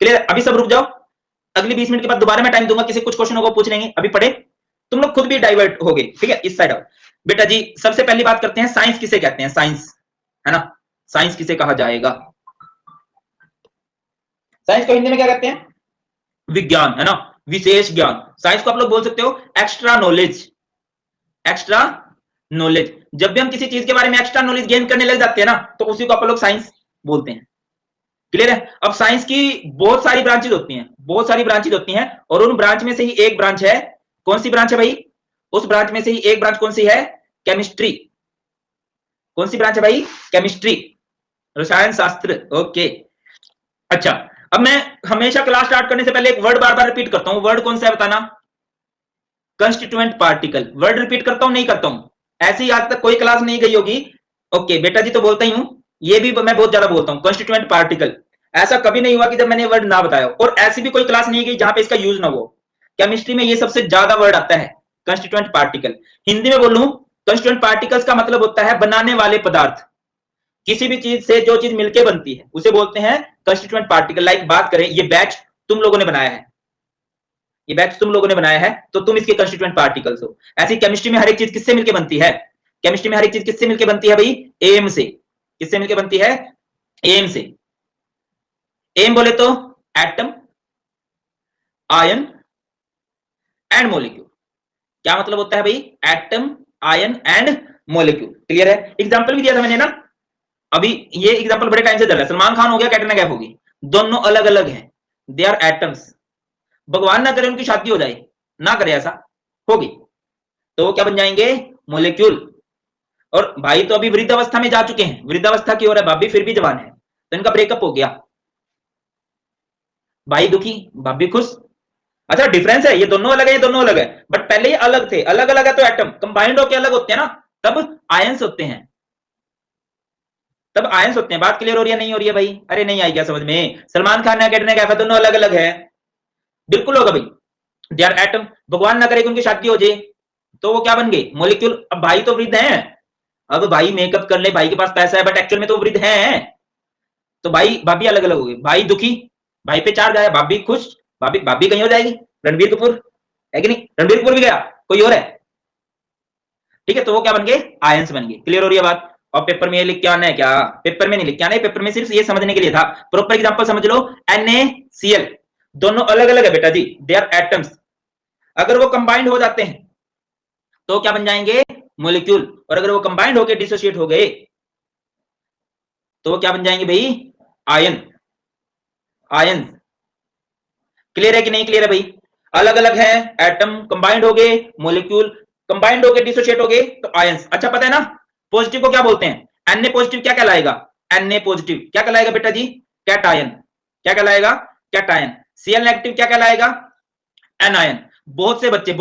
Clear? अभी सब रुक जाओ, अगली 20 मिनट के बाद दोबारा मैं टाइम दूंगा, किसी कुछ क्वेश्चन होगा पूछ लेंगे, अभी पढ़े, तुम लोग खुद भी डाइवर्ट हो गए, ठीक है? इस साइड आओ बेटा जी। सबसे पहली बात करते हैं, साइंस किसे कहते हैं? साइंस, है ना? साइंस किसे कहा जाएगा? साइंस को हिंदी में क्या कहते हैं? विज्ञान, है ना? विशेष ज्ञान। साइंस को आप लोग बोल सकते हो एक्स्ट्रा नॉलेज, एक्स्ट्रा नॉलेज। जब भी हम किसी चीज के बारे में एक्स्ट्रा नॉलेज गेन करने लग जाते हैं ना, तो उसी को आप लोग साइंस बोलते हैं। क्लियर है? अब साइंस की बहुत सारी ब्रांचेज होती हैं, बहुत सारी ब्रांचेज होती हैं, और उन ब्रांच में से ही एक ब्रांच है, कौन सी ब्रांच है भाई? उस ब्रांच में से ही एक ब्रांच कौन सी है? केमिस्ट्री। कौन सी ब्रांच है भाई? केमिस्ट्री, रसायन शास्त्र। ओके, अच्छा। अब मैं हमेशा क्लास स्टार्ट करने से पहले एक वर्ड बार बार रिपीट करता हूं, वर्ड कौन सा है बताना? Constituent particle. वर्ड रिपीट करता हूं नहीं करता हूं? ऐसी आज तक कोई क्लास नहीं गई होगी, ओके बेटा जी तो बोलता ही हूं, ये भी मैं बहुत ज्यादा बोलता हूं, कंस्टिट्यूएंट पार्टिकल। ऐसा कभी नहीं हुआ कि जब मैंने वर्ड ना बताया, और ऐसी भी कोई क्लास नहीं गई जहां पे इसका यूज ना हो। केमिस्ट्री में ये सबसे ज्यादा वर्ड आता है, कंस्टिट्यूएंट पार्टिकल। हिंदी में बोलूं, कंस्टिट्यूएंट पार्टिकल्स का मतलब होता है बनाने वाले पदार्थ। किसी भी चीज से जो चीज मिलके बनती है उसे बोलते हैं कंस्टिट्यूएंट पार्टिकल। लाइक बात करें, ये बैच तुम लोगों ने बनाया है, ये बैच तुम लोगों ने बनाया है, तो तुम इसके कंस्टिट्यूएंट पार्टिकल्स हो। ऐसी केमिस्ट्री में हर एक चीज किससे मिलकर बनती है? केमिस्ट्री में हर एक चीज किससे मिलकर बनती है भाई? एम से। किससे मिलकर बनती है? एम से। एम बोले तो एटम, आयन एंड मोलिक्यूल। क्या मतलब होता है भाई? Atom, ion and molecule. Clear है? एग्जांपल भी दिया था मैंने ना अभी, ये एग्जांपल बड़े टाइम से चल रहा है। सलमान खान हो गया, कैटरीना कैफ होगी, दोनों अलग अलग हैं, दे आर एटम्स। भगवान ना करे उनकी शादी हो जाए, ना करे ऐसा, होगी, तो वो क्या बन जाएंगे? मोलिक्यूल। और भाई तो अभी वृद्धावस्था में जा चुके हैं, वृद्धावस्था की ओर है, भाभी फिर भी जवान है, तो इनका ब्रेकअप हो गया, भाई दुखी, भाभी खुश। अच्छा डिफरेंस है, ये दोनों अलग है, ये दोनों अलग है, बट पहले ये अलग थे, अलग अलग है तो एटम कंबाइंड होकर अलग होते हैं ना, तब आयंस होते हैं, तब आयंस होते हैं। बात क्लियर हो रही है नहीं हो रही है भाई? अरे नहीं आई क्या समझ में? सलमान खान ने कैटरीना कैफ दोनों अलग अलग है, बिल्कुल होगा भाई, दे आर एटम। भगवान ना करे कि उनकी शादी हो जाए, तो वो क्या बन गए? मोलिक्यूल। अब भाई तो वृद्ध हैं, अब भाई मेकअप कर ले, भाई के पास पैसा है, बट एक्चुअल में तो वृद्ध हैं, तो भाई भाभी अलग अलग हो गई, भाई दुखी, भाई पे चार्ज आया, भाभी खुश, भाभी भाभी कहीं हो जाएगी, रणबीर कपूर है कि नहीं? रणबीर कपूर भी गया, कोई और है, ठीक है? तो वो क्या बन गए? आयंस बन गए। क्लियर हो रही है बात? और पेपर में ये लिख के आना है क्या? पेपर में नहीं लिख के आना है, पेपर में सिर्फ ये समझने के लिए था। प्रॉपर एग्जांपल समझ लो, NaCl, दोनों अलग अलग है बेटा जी, दे आर एटम्स। अगर वो कंबाइंड हो जाते हैं तो क्या बन जाएंगे? मोलिक्यूल। और अगर वो कंबाइंड होकर डिसोसिएट हो गए तो वो क्या बन जाएंगे भाई? Ion, ion. क्लियर है कि नहीं क्लियर है भाई? अलग अलग है, एटम कंबाइंड हो गए, मोलिक्यूल कंबाइंड होके डिसोसिएट हो गए तो आयंस। अच्छा पता है ना पॉजिटिव को क्या बोलते हैं? Na पॉजिटिव क्या कहलाएगा? Na पॉजिटिव क्या कहलाएगा बेटा जी? कैटायन। क्या कहलाएगा? कैटायन। Cl नेगेटिव क्या कहलाएगा? एनायन। बहुत से बच्चे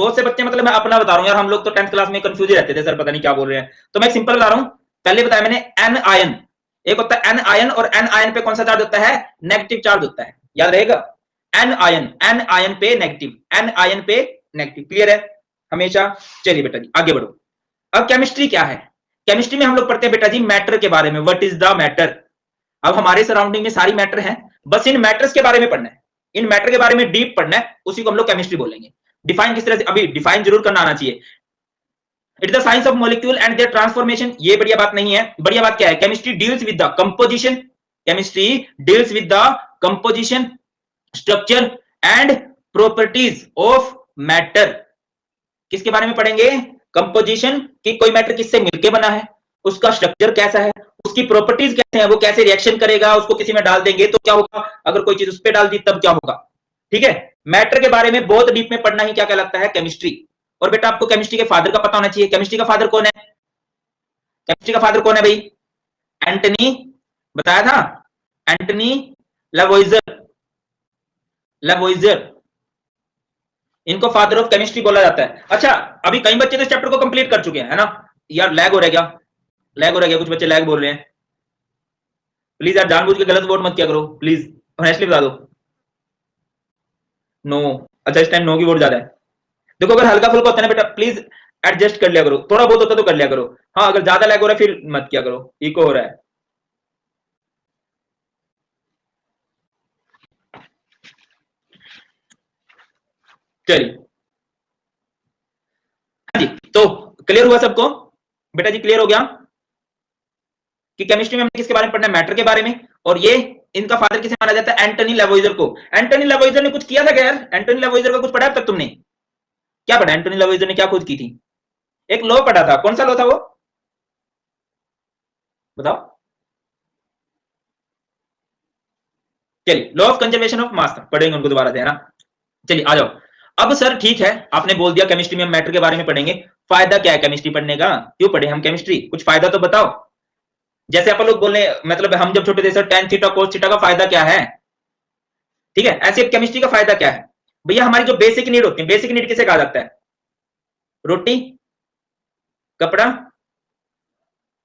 मतलब मैं अपना बता रहा हूं यार, हम लोग तो 10th क्लास में कंफ्यूज ही रहते थे, सर पता नहीं क्या बोल रहे हैं, तो मैं सिंपल बता रहा हूं। पहले बताया मैंने एन आयन, एक होता है एन आयन, और एन आयन पे कौन सा चार्ज होता है? नेगेटिव चार्ज होता है, याद रहेगा? एन आयन पे नेगेटिव, एन आयन पे नेगेटिव। क्लियर है हमेशा? चलिए बेटा जी आगे बढ़ो। अब केमिस्ट्री क्या है? केमिस्ट्री में हम लोग पढ़ते हैं बेटा जी मैटर के बारे में, व्हाट इज द मैटर। अब हमारे सराउंडिंग में सारी मैटर है, बस इन मैटर्स के बारे में पढ़ना है, इन मैटर के बारे में डीप पढ़ना है, उसी को हम लोग केमिस्ट्री बोलेंगे। डिफाइन किस तरह से, अभी डिफाइन जरूर करना आना चाहिए। It is the science of molecule and their transformation. ये बढ़िया बात नहीं है, बढ़िया बात क्या है? Chemistry deals with the composition, chemistry deals with the composition, structure and properties of matter. किसके बारे में पढ़ेंगे? कंपोजिशन, कि कोई मैटर किससे मिलके बना है, उसका स्ट्रक्चर कैसा है, उसकी प्रॉपर्टीज कैसे हैं, वो कैसे रिएक्शन करेगा, उसको किसी में डाल देंगे तो क्या होगा, अगर कोई चीज उस पर डाल दी तब क्या होगा। ठीक है? मैटर के बारे में बहुत डीप में पढ़ना ही क्या कहलाता है? केमिस्ट्री। और बेटा आपको केमिस्ट्री के फादर का पता होना चाहिए। केमिस्ट्री का फादर कौन है? केमिस्ट्री का फादर कौन है भाई? एंटनी, बताया था, एंटनी लवोइजर, लवोइजर, इनको फादर ऑफ केमिस्ट्री बोला जाता है। अच्छा अभी कई बच्चे तो इस चैप्टर को कंप्लीट कर चुके हैं, है ना? यार लैग हो रहा है क्या? लैग हो रहा है क्या? कुछ बच्चे लैग बोल रहे हैं, प्लीज यार जानबूझ के गलत वोट मत किया करो प्लीज, ऑनेस्टली बता दो। नो, अच्छा इस टाइम नो की वोट ज्यादा है। देखो अगर हल्का फुल्का होता है ना बेटा, प्लीज एडजस्ट कर लिया करो, थोड़ा बहुत होता तो कर लिया करो। हाँ अगर ज्यादा लैग हो रहा है फिर मत किया करो, इको हो रहा है। चलिए, हाँ जी, तो क्लियर हुआ सबको बेटा जी? क्लियर हो गया कि केमिस्ट्री में हमने किसके बारे में पढ़ना है? मैटर के बारे में। और ये इनका फादर किसे माना जाता है? एंटनी लेवोइजर को। एंटनी लेवोइजर ने कुछ किया था क्या यार? एंटनी लेवोइजर का कुछ पढ़ा अब तक तुमने? क्या पढ़ा? एंटनी लेवोइजर ने क्या खोज की थी? एक लॉ पढ़ा था, कौन सा लॉ था वो? बताओ। चलिए, law of conservation of mass पढ़ेंगे उनको दोबारा से, है ना? चलिए आ जाओ। अब सर ठीक है, आपने बोल दिया केमिस्ट्री में हम मैटर के बारे में पढ़ेंगे। फायदा क्या है केमिस्ट्री पढ़ने का? क्यों पढ़े हम केमिस्ट्री? कुछ फायदा तो बताओ। जैसे आप लोग बोले, मतलब हम जब छोटे थे sir, tan theta cos theta का फायदा क्या है? ठीक है, ऐसे केमिस्ट्री का फायदा क्या है? भैया हमारी जो बेसिक नीड होती है, बेसिक नीड किसे कहा जाता है? रोटी, कपड़ा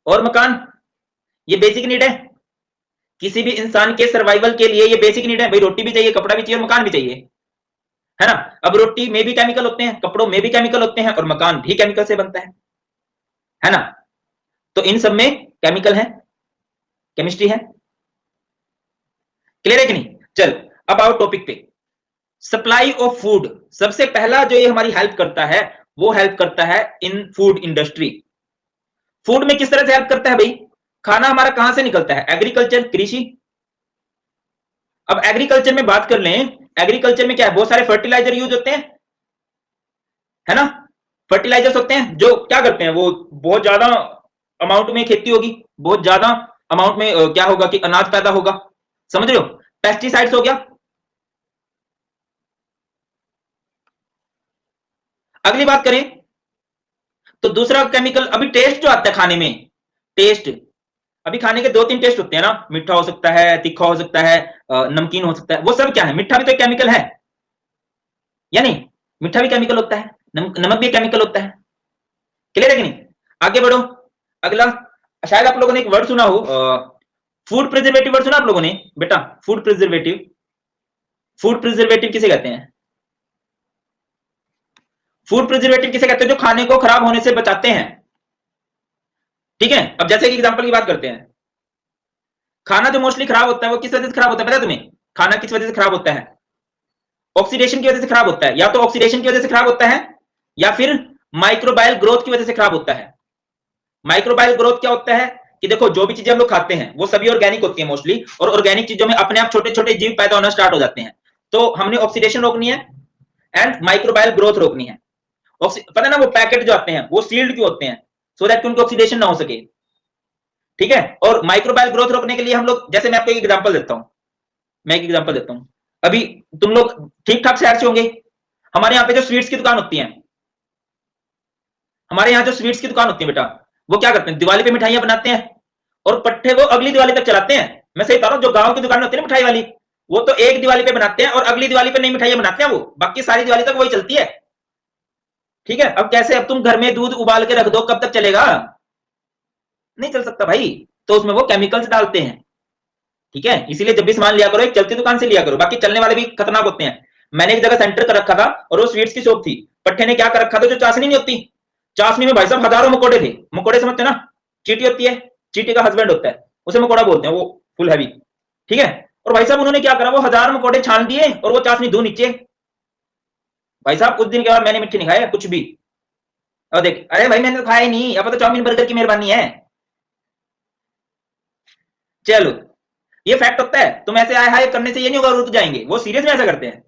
और मकान, ये बेसिक नीड है। किसी भी इंसान के सर्वाइवल के लिए ये बेसिक नीड है भाई, रोटी भी चाहिए, कपड़ा भी चाहिए और मकान भी चाहिए, है ना? अब रोटी में भी केमिकल होते हैं, कपड़ों में भी केमिकल होते हैं और मकान भी केमिकल से बनता है ना? तो इन सब में केमिकल है, केमिस्ट्री है। क्लियर है कि नहीं? चल, अब आओ टॉपिक पे। सप्लाई ऑफ फूड, सबसे पहला जो ये हमारी हेल्प करता है, वो हेल्प करता है इन फूड इंडस्ट्री। फूड में किस तरह से हेल्प करता है भाई? खाना हमारा कहां से निकलता है? एग्रीकल्चर, कृषि। अब एग्रीकल्चर में बात कर लें, एग्रीकल्चर में क्या है? बहुत सारे फर्टिलाइजर यूज होते हैं, है ना? फर्टिलाइजर्स होते हैं जो क्या करते हैं, वो बहुत ज्यादा अमाउंट में खेती होगी, बहुत ज्यादा अमाउंट में क्या होगा कि अनाज पैदा होगा, समझ रहे हो? पेस्टिसाइड्स हो गया। अगली बात करें तो दूसरा केमिकल, अभी टेस्ट जो आता है खाने में, टेस्ट, अभी खाने के दो तीन टेस्ट होते हैं ना, मीठा हो सकता है, तीखा हो सकता है, नमकीन हो सकता है, वो सब क्या है? मीठा भी तो एक केमिकल है या नहीं? मीठा भी केमिकल होता है, नमक भी केमिकल होता है। क्लियर है कि नहीं? आगे बढ़ो। अगला, शायद आप लोगों ने एक वर्ड सुना हो, फूड प्रिजर्वेटिव, वर्ड सुना आप लोगों ने बेटा? फूड प्रिजर्वेटिव, फूड प्रिजर्वेटिव किसे कहते हैं? फूड प्रिजर्वेटिव किसे कहते हैं? जो खाने को खराब होने से बचाते हैं। ठीक है, अब जैसे कि एग्जांपल की बात करते हैं, खाना जो मोस्टली खराब होता है वो किस वजह से खराब होता है पता है तुम्हें? खाना किस वजह से खराब होता है? ऑक्सीडेशन की वजह से खराब होता है, या तो ऑक्सीडेशन की वजह से खराब होता है या फिर माइक्रोबायल ग्रोथ की वजह से खराब होता है। माइक्रोबायल ग्रोथ क्या होता है कि देखो, जो भी चीजें हम लोग खाते हैं वो सभी ऑर्गेनिक होती है मोस्टली, और ऑर्गेनिक चीजों में अपने आप छोटे छोटे जीव पैदा होना स्टार्ट हो जाते हैं। तो हमने ऑक्सीडेशन रोकनी है एंड माइक्रोबायल ग्रोथ रोकनी है। पता है ना, वो पैकेट जो आते हैं वो सील्ड क्यों होते हैं? सो दैट उनको ऑक्सीडेशन ना हो सके। ठीक है, और माइक्रोबायल ग्रोथ रोकने के लिए हम लोग, जैसे मैं आपको एक एग्जांपल देता हूं, मैं एक एग्जांपल देता हूं। अभी तुम लोग ठीक ठाक शहर से होंगे, हमारे यहाँ पे जो स्वीट्स की दुकान होती है, हमारे यहाँ जो स्वीट्स की दुकान होती है बेटा, वो क्या करते हैं? दिवाली पे मिठाइयां बनाते हैं और पट्टे वो अगली दिवाली तक चलाते हैं। मैं सही बता रहा हूँ, जो गांव की दुकान होती है ना मिठाई वाली, वो तो एक दिवाली पे बनाते हैं और अगली दिवाली पे नई मिठाइयां बनाते हैं, वो बाकी सारी दिवाली तक वही चलती है। ठीक है, अब कैसे? अब तुम घर में दूध उबाल के रख दो, कब तक चलेगा? नहीं चल सकता भाई। तो उसमें वो केमिकल्स डालते हैं। ठीक है, इसीलिए जब भी सामान लिया करो एक चलती दुकान से लिया करो, बाकी चलने वाले भी खतरनाक होते हैं। मैंने एक जगह सेंटर कर रखा था और वो स्वीट्स की शॉप थी। पट्टे ने क्या कर रखा था, जो चाशनी नहीं होती, चाशनी में भाई साहब हजारों मकोड़े थे। मकोड़े समझते ना? चींटी होती है, चींटी का हस्बैंड होता है, उसे मकोड़ा बोलते हैं, वो फुल हैवी। ठीक है, और भाई साहब उन्होंने क्या करा, वो हजार मकोड़े छान दिए और वो चाशनी धो नीचे। भाई साहब कुछ दिन के बाद मैंने मिट्टी नहीं खाया कुछ भी। और देख, अरे भाई मैंने तो खाया ही नहीं, अब तो चाउमीन बर्गर की मेहरबानी है। चलो, ये फैक्ट होता है, तुम ऐसे आए हाय करने से ये नहीं होगा रुक जाएंगे, वो सीरियस में ऐसा करते हैं।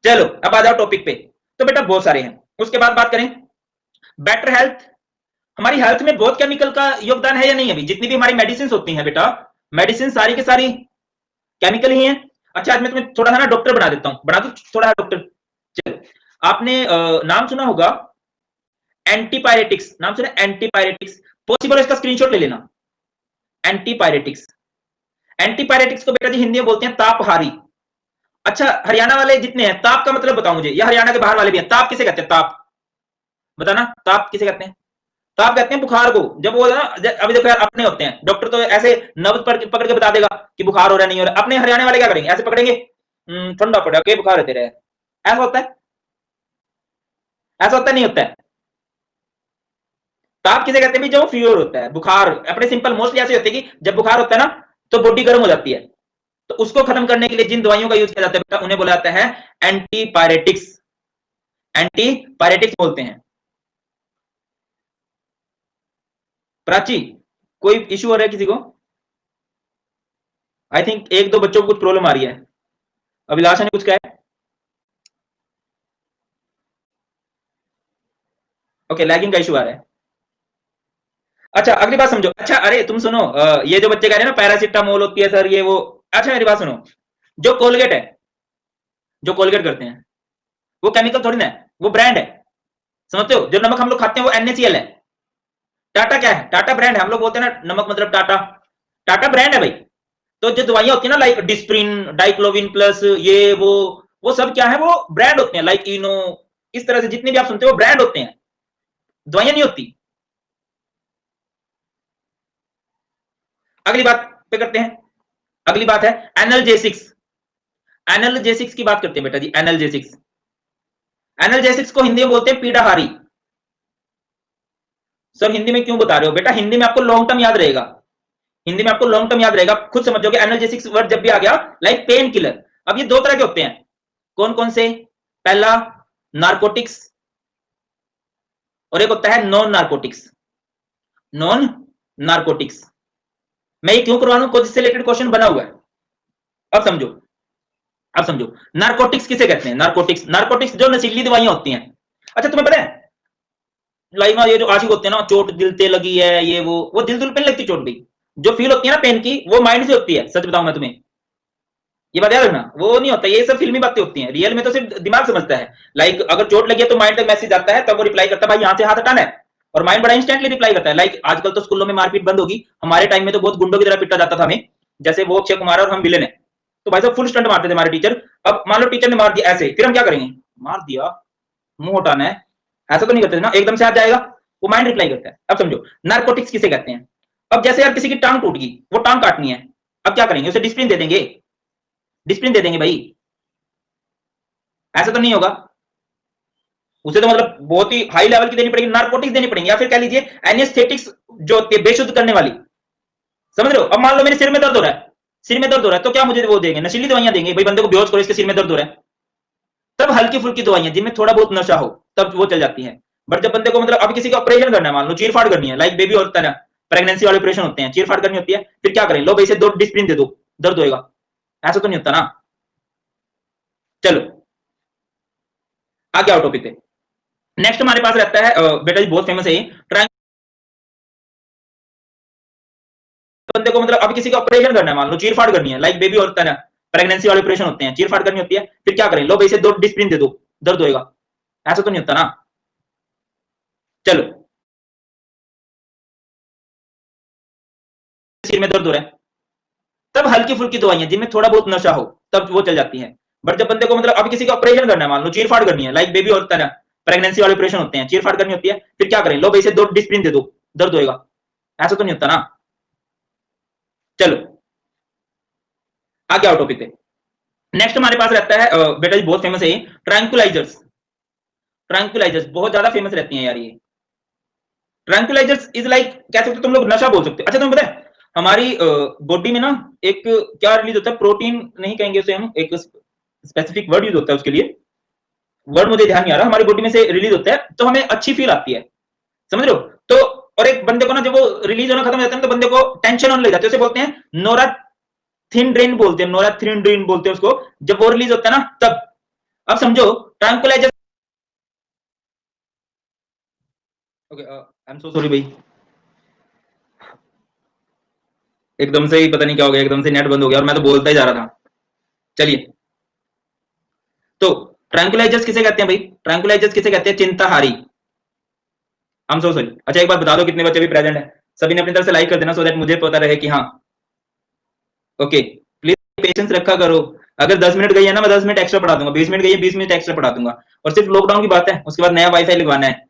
चलो अब आ जाओ टॉपिक पे। तो बेटा बहुत सारे हैं, उसके बाद बात करें बेटर हेल्थ। हमारी हेल्थ में बहुत केमिकल का योगदान है या नहीं? अभी जितनी भी हमारी मेडिसिन होती हैं बेटा, मेडिसिन सारी की सारी केमिकल ही है। अच्छा, आज मैं तुम्हें थोड़ा सा ना डॉक्टर बना देता हूं, बना दू थोड़ा डॉक्टर। चलो, आपने नाम सुना होगा एंटीपायरेटिक्स, नाम सुना? एंटीपायरेटिक्स, पॉसिबल इसका स्क्रीनशॉट ले लेना। एंटीपायरेटिक्स, एंटीपायरेटिक्स को बेटा जी हिंदी में बोलते हैं तापहारी। अच्छा, हरियाणा वाले जितने हैं, ताप का मतलब बताओ मुझे, या हरियाणा के बाहर वाले भी हैं, ताप किसे कहते हैं? ताप बताना, ताप किसे कहते हैं? ताप कहते हैं बुखार को। जब वो ना, अभी देखो यार, अपने होते हैं डॉक्टर तो ऐसे नब्ज पकड़ के बता देगा कि बुखार हो रहा है नहीं हो रहा। अपने हरियाणा वाले क्या करेंगे? ऐसे पकड़ेंगे, ठंडा पड़ा के बुखार है तेरे, ऐसा होता है? ऐसा होता है नहीं होता है? ताप किसे कहते हैं? जो फीवर होता है, बुखार, अपने सिंपल मोस्टली ऐसे होते हैं कि जब बुखार होता है ना तो बॉडी गर्म हो जाती है, तो उसको खत्म करने के लिए जिन दवाइयों का यूज किया जाता है बेटा, उन्हें बोला जाता है एंटीपायरेटिक्स। एंटी पायरेटिक्स बोलते हैं। प्राची, कोई इश्यू हो रहा है किसी को? आई थिंक एक दो बच्चों को कुछ प्रॉब्लम आ रही है। अभिलाषा ने कुछ कहा है? ओके, लैगिंग का इशू आ रहा है। अच्छा, अगली बात समझो। अच्छा, अरे तुम सुनो, ये जो बच्चे कह रहे हैं ना पैरासिटामोल होती है सर, ये वो। अच्छा, मेरी बात सुनो। जो कोलगेट है, जो कोलगेट करते हैं, वो केमिकल थोड़ी ना है, वो ब्रांड है। समझते हो? जो नमक हम लोग खाते हैं वो NaCl है। टाटा क्या है? टाटा ब्रांड है। हम लोग बोलते हैं ना नमक मतलब टाटा। टाटा ब्रांड है भाई। तो जो दवाइयां होती है ना, लाइक डिस्प्रिन, डाइक्लोविन प्लस, ये वो सब क्या है, वो ब्रांड होते हैं। लाइक इनो, इस तरह से जितने भी आप सुनते हो वो ब्रांड होते हैं, दवाइयां नहीं होती। अगली बात पे करते हैं। अगली बात है एनएलजेसिक्स। एनएलजेसिक्स की बात करते हैं बेटा जी, एनएलजेसिक्स। एनएलजेसिक्स को हिंदी में बोलते हैं पीड़ाहारी। सर हिंदी में क्यों बता रहे हो बेटा? हिंदी में आपको लॉन्ग टर्म याद रहेगा। हिंदी में आपको लॉन्ग टर्म याद रहेगा, खुद समझोगे। एनएलजेसिक्स वर्ड जब भी आ गया, लाइक पेन किलर। अब ये दो तरह के होते हैं। कौन कौन से? पहला नारकोटिक्स, और एक होता है नॉन नारकोटिक्स। Non narcotics. मैं ये क्यों करवा रहा हूं? कुछ से रिलेटेड क्वेश्चन बना हुआ है। अब समझो, अब समझो। नारकोटिक्स किसे कहते हैं? नारकोटिक्स, नारकोटिक्स जो नशीली दवाइयां होती हैं। अच्छा, तुम्हें पता है लाइमा, ये जो आशिक होते हैं ना, चोट दिल पे लगी है, ये वो दिल पे नहीं लगती चोट भी। जो फील होती है ना पेन की, वो माइंड से होती है। सच बताऊं मैं तुम्हें, ये बात याद रखना। वो नहीं होता, ये सब फिल्मी बातें होती हैं। रियल में तो सिर्फ दिमाग समझता है। लाइक अगर चोट लगी है तो माइंड तक मैसेज आता है, तब वो रिप्लाई करता है भाई यहाँ से हाथ हटाना है। और माइंड बड़ा इंस्टेंटली रिप्लाई करता है। लाइक आजकल तो स्कूलों में मारपीट बंद होगी, हमारे टाइम में तो बहुत गुंडों की तरह पीटा जाता था हमें। जैसे वो अक्षय कुमार और हम विलेन है, तो भाई साहब फुल स्टंट मारते थे हमारे टीचर। अब मान लो टीचर ने मार दिया ऐसे, फिर हम क्या करेंगे? मार दिया, मुंह हटाना है, ऐसा तो नहीं करते ना, एकदम से हाथ जाएगा। वो माइंड रिप्लाई करता है। अब समझो नारकोटिक्स किसे कहते हैं। अब जैसे यार किसी की टांग टूट गई, वो टांग काटनी है, अब क्या करेंगे? उसे डिस्प्रिन दे देंगे? डिस्प्रिन दे देंगे भाई? ऐसा तो नहीं होगा। उसे तो मतलब बहुत ही हाई लेवल की देनी पड़ेगी, नारकोटिक्स देनी पड़ेंगी, या फिर कह लीजिए एनेस्थेटिक्स जो होती है बेशुद्ध करने वाली। समझ रहे हो? अब मान लो मेरे सिर में दर्द हो रहा है, सिर में दर्द हो रहा है, तो क्या मुझे वो देंगे? नशीली दवाइयां देंगे भाई, बंदे को बेहोश करो, इसके सिर में दर्द हो रहा है। तब हल्की फुल्की दवाइयां जिनमें थोड़ा बहुत नशा हो, तब वो चल जाती है। बट जब बंदे को मतलब अब किसी का ऑपरेशन करना है, मान लो चीर फाड़ करनी है, लाइक बेबी होता है ना, प्रेगनेंसी वाले ऑपरेशन होते हैं, चीर फाड़ करनी होती है, फिर क्या करें? लो भाई इसे 2 डिस्प्रिन दे दो, दर्द होएगा। ऐसा तो नहीं होता ना। चलो आगे आओ टॉपिक पे। नेक्स्ट हमारे पास रहता है बेटा जी, बहुत फेमस है ये। बंदे को मतलब अब किसी का ऑपरेशन करना है, मान लो चीर फाड़ करनी है, लाइक बेबी होता है ना, प्रेगनेंसी वाले ऑपरेशन होते हैं, चीर फाड़ करनी होती है, फिर क्या करें? लो भाई इसे 2 डिस्प्रिन दे दो, दर्द होएगा। ऐसा तो नहीं होता ना। चलो, सिर में दर्द हो रहा है, तब हल्की फुल्की दवाइयां जिनमें थोड़ा बहुत नशा हो, तब वो चल जाती है। बट जब बंदे को मतलब अब किसी का ऑपरेशन करना है, मान लो चीर फाड़ करनी है, लाइक बेबी होता है ना, प्रेगनेंसी वाले ऑपरेशन होते हैं, चीर फाड़ करनी होती है, फिर क्या करें? लो भाई इसे 2 डिस्प्रिन दे दो, दर्द होएगा। ऐसा तो नहीं होता ना। चलो आगे आओ टॉपिक पे। नेक्स्ट हमारे पास रहता है बेटा जी, बहुत फेमस है ये, ट्रैंकुलाइजर्स। ट्रैंकुलाइजर्स बहुत ज्यादा फेमस रहती हैं यार ये। ट्रैंकुलाइजर्स इज लाइक, कह सकते हो तुम लोग नशा बोल सकते हो। अच्छा तुम्हें पता है हमारी बॉडी में ना एक क्या रिलीज होता है, प्रोटीन नहीं कहेंगे उसे हम, एक स्पेसिफिक वर्ड यूज होता है उसके लिए, वर्ड मुझे ध्यान नहीं आ रहा। हमारी बॉडी में से रिलीज होता है तो हमें अच्छी फील आती है। समझ रहे हो? तो और एक बंदे को ना जब वो रिलीज होना खत्म हो जाता है तो बंदे को टेंशन होने लग जाती है, उसे बोलते हैं नोराथिन बोलते हैं, नोराथिन बोलते हैं उसको। जब वो रिलीज होता है ना तब। अब समझो tranquilliser. Okay, I am so sorry भाई, एकदम से ही पता नहीं क्या हो गया, एकदम से नेट बंद हो गया और मैं तो बोलता ही जा रहा था। चलिए, तो ट्रैंकुलाइजर्स किसे कहते हैं भाई? ट्रैंकुलाइजर्स किसे कहते हैं? चिंताहारी। हम सो सॉरी। अच्छा एक बार बता दो कितने बच्चे भी प्रेजेंट है। सभी ने अपनी तरफ से लाइक कर देना, सो दैट मुझे पता रहे कि हाँ। ओके, प्लीज पेशेंस रखा करो। अगर 10 मिनट गई है ना, मैं 10 मिनट एक्स्ट्रा पढ़ा दूंगा, 20 मिनट गई है 20 मिनट एक्स्ट्रा पढ़ा दूंगा। और सिर्फ लॉकडाउन की बात है, उसके बाद नया वाईफाई लगवाना है।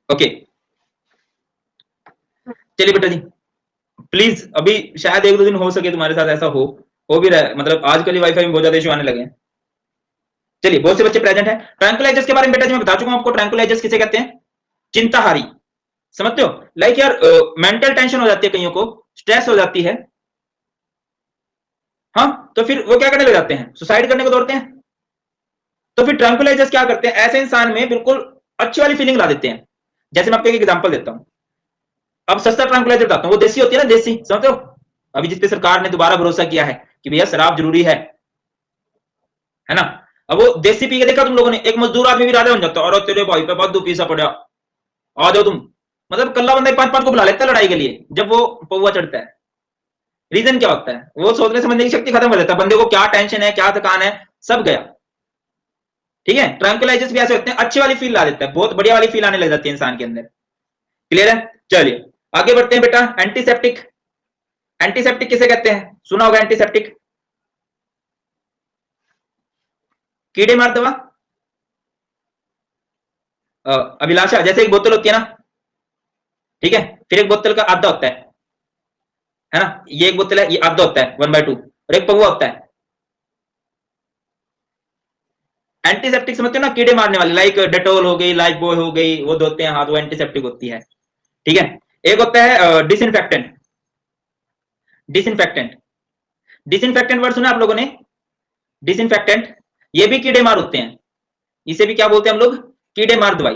ओके, चलिए बेटा जी, प्लीज अभी शायद एक दो दिन हो सके तुम्हारे साथ ऐसा हो भी रहा है, मतलब आजकल ही वाईफाई में बहुत ज्यादा इशू आने लगे हैं। चलिए, बहुत से बच्चे प्रेजेंट हैं। ट्रैंकुलाइजर्स के बारे में बेटा जी मैं बता चुका हूं आपको। ट्रैंकुलाइजर्स किसे कहते हैं? चिंताहारी। समझते हो? लाइक यार मेंटल टेंशन हो जाती है कईयों को, स्ट्रेस हो जाती है। हाँ, तो फिर वो क्या करने लग जाते हैं, सुसाइड करने को दौड़ते हैं। तो फिर ट्रैंकुलाइजर्स क्या करते हैं, ऐसे इंसान में बिल्कुल अच्छी वाली फीलिंग ला देते हैं। जैसे मैं आपको एक एग्जांपल देता हूं, अब सस्ता ट्रैंकुलाइजर बताता हूं, वो देसी होती है ना, देसी, समझते हो, अभी जिसपे सरकार ने दोबारा भरोसा किया है कि भैया शराब जरूरी है ना। अब वो देसी पी के देखा तुम लोगों ने, एक मजदूर आदमी भी राजा बन जाता है, और तेरे भाई पे बहुत पीसा पड़ा, आ जाओ तुम। मतलब कल्ला बंदा 5-5 को बुला लेता है लड़ाई के लिए जब वो पौवा चढ़ता है। रीजन क्या होता है, वो सोचने समझने की शक्ति खत्म कर देता है, बंदे को क्या टेंशन है, क्या थकान है, सब गया। ठीक है, ट्रैंकुलाइजर्स भी ऐसे होते हैं, अच्छी वाली फील ला देता है, बहुत बढ़िया वाली फील आने लग जाती है इंसान के अंदर। क्लियर है, चलिए आगे बढ़ते हैं बेटा। एंटीसेप्टिक, एंटीसेप्टिक किसे कहते हैं, सुना होगा एंटीसेप्टिक, कीड़े मार दवा। अभिलाषा, जैसे एक बोतल होती है ना, ठीक है, फिर एक बोतल का आधा होता है ना, ये एक बोतल है, ये आधा होता है 1/2, और एक पौवा होता है। एंटीसेप्टिक समझते हो ना, कीड़े मारने वाले, लाइक डेटोल हो गई, लाइफ बॉय हो गई, वो धोते हैं हाथ, वो एंटीसेप्टिक होती है। ठीक है, एक होता है डिसइंफेक्टेंट, डिसइंफेक्टेंट, डिसइंफेक्टेंट वर्ड सुना आप लोगों ने, डिसइंफेक्टेंट, ये भी कीड़े मार होते हैं, इसे भी क्या बोलते हैं हम लोग, कीड़े मार दवाई।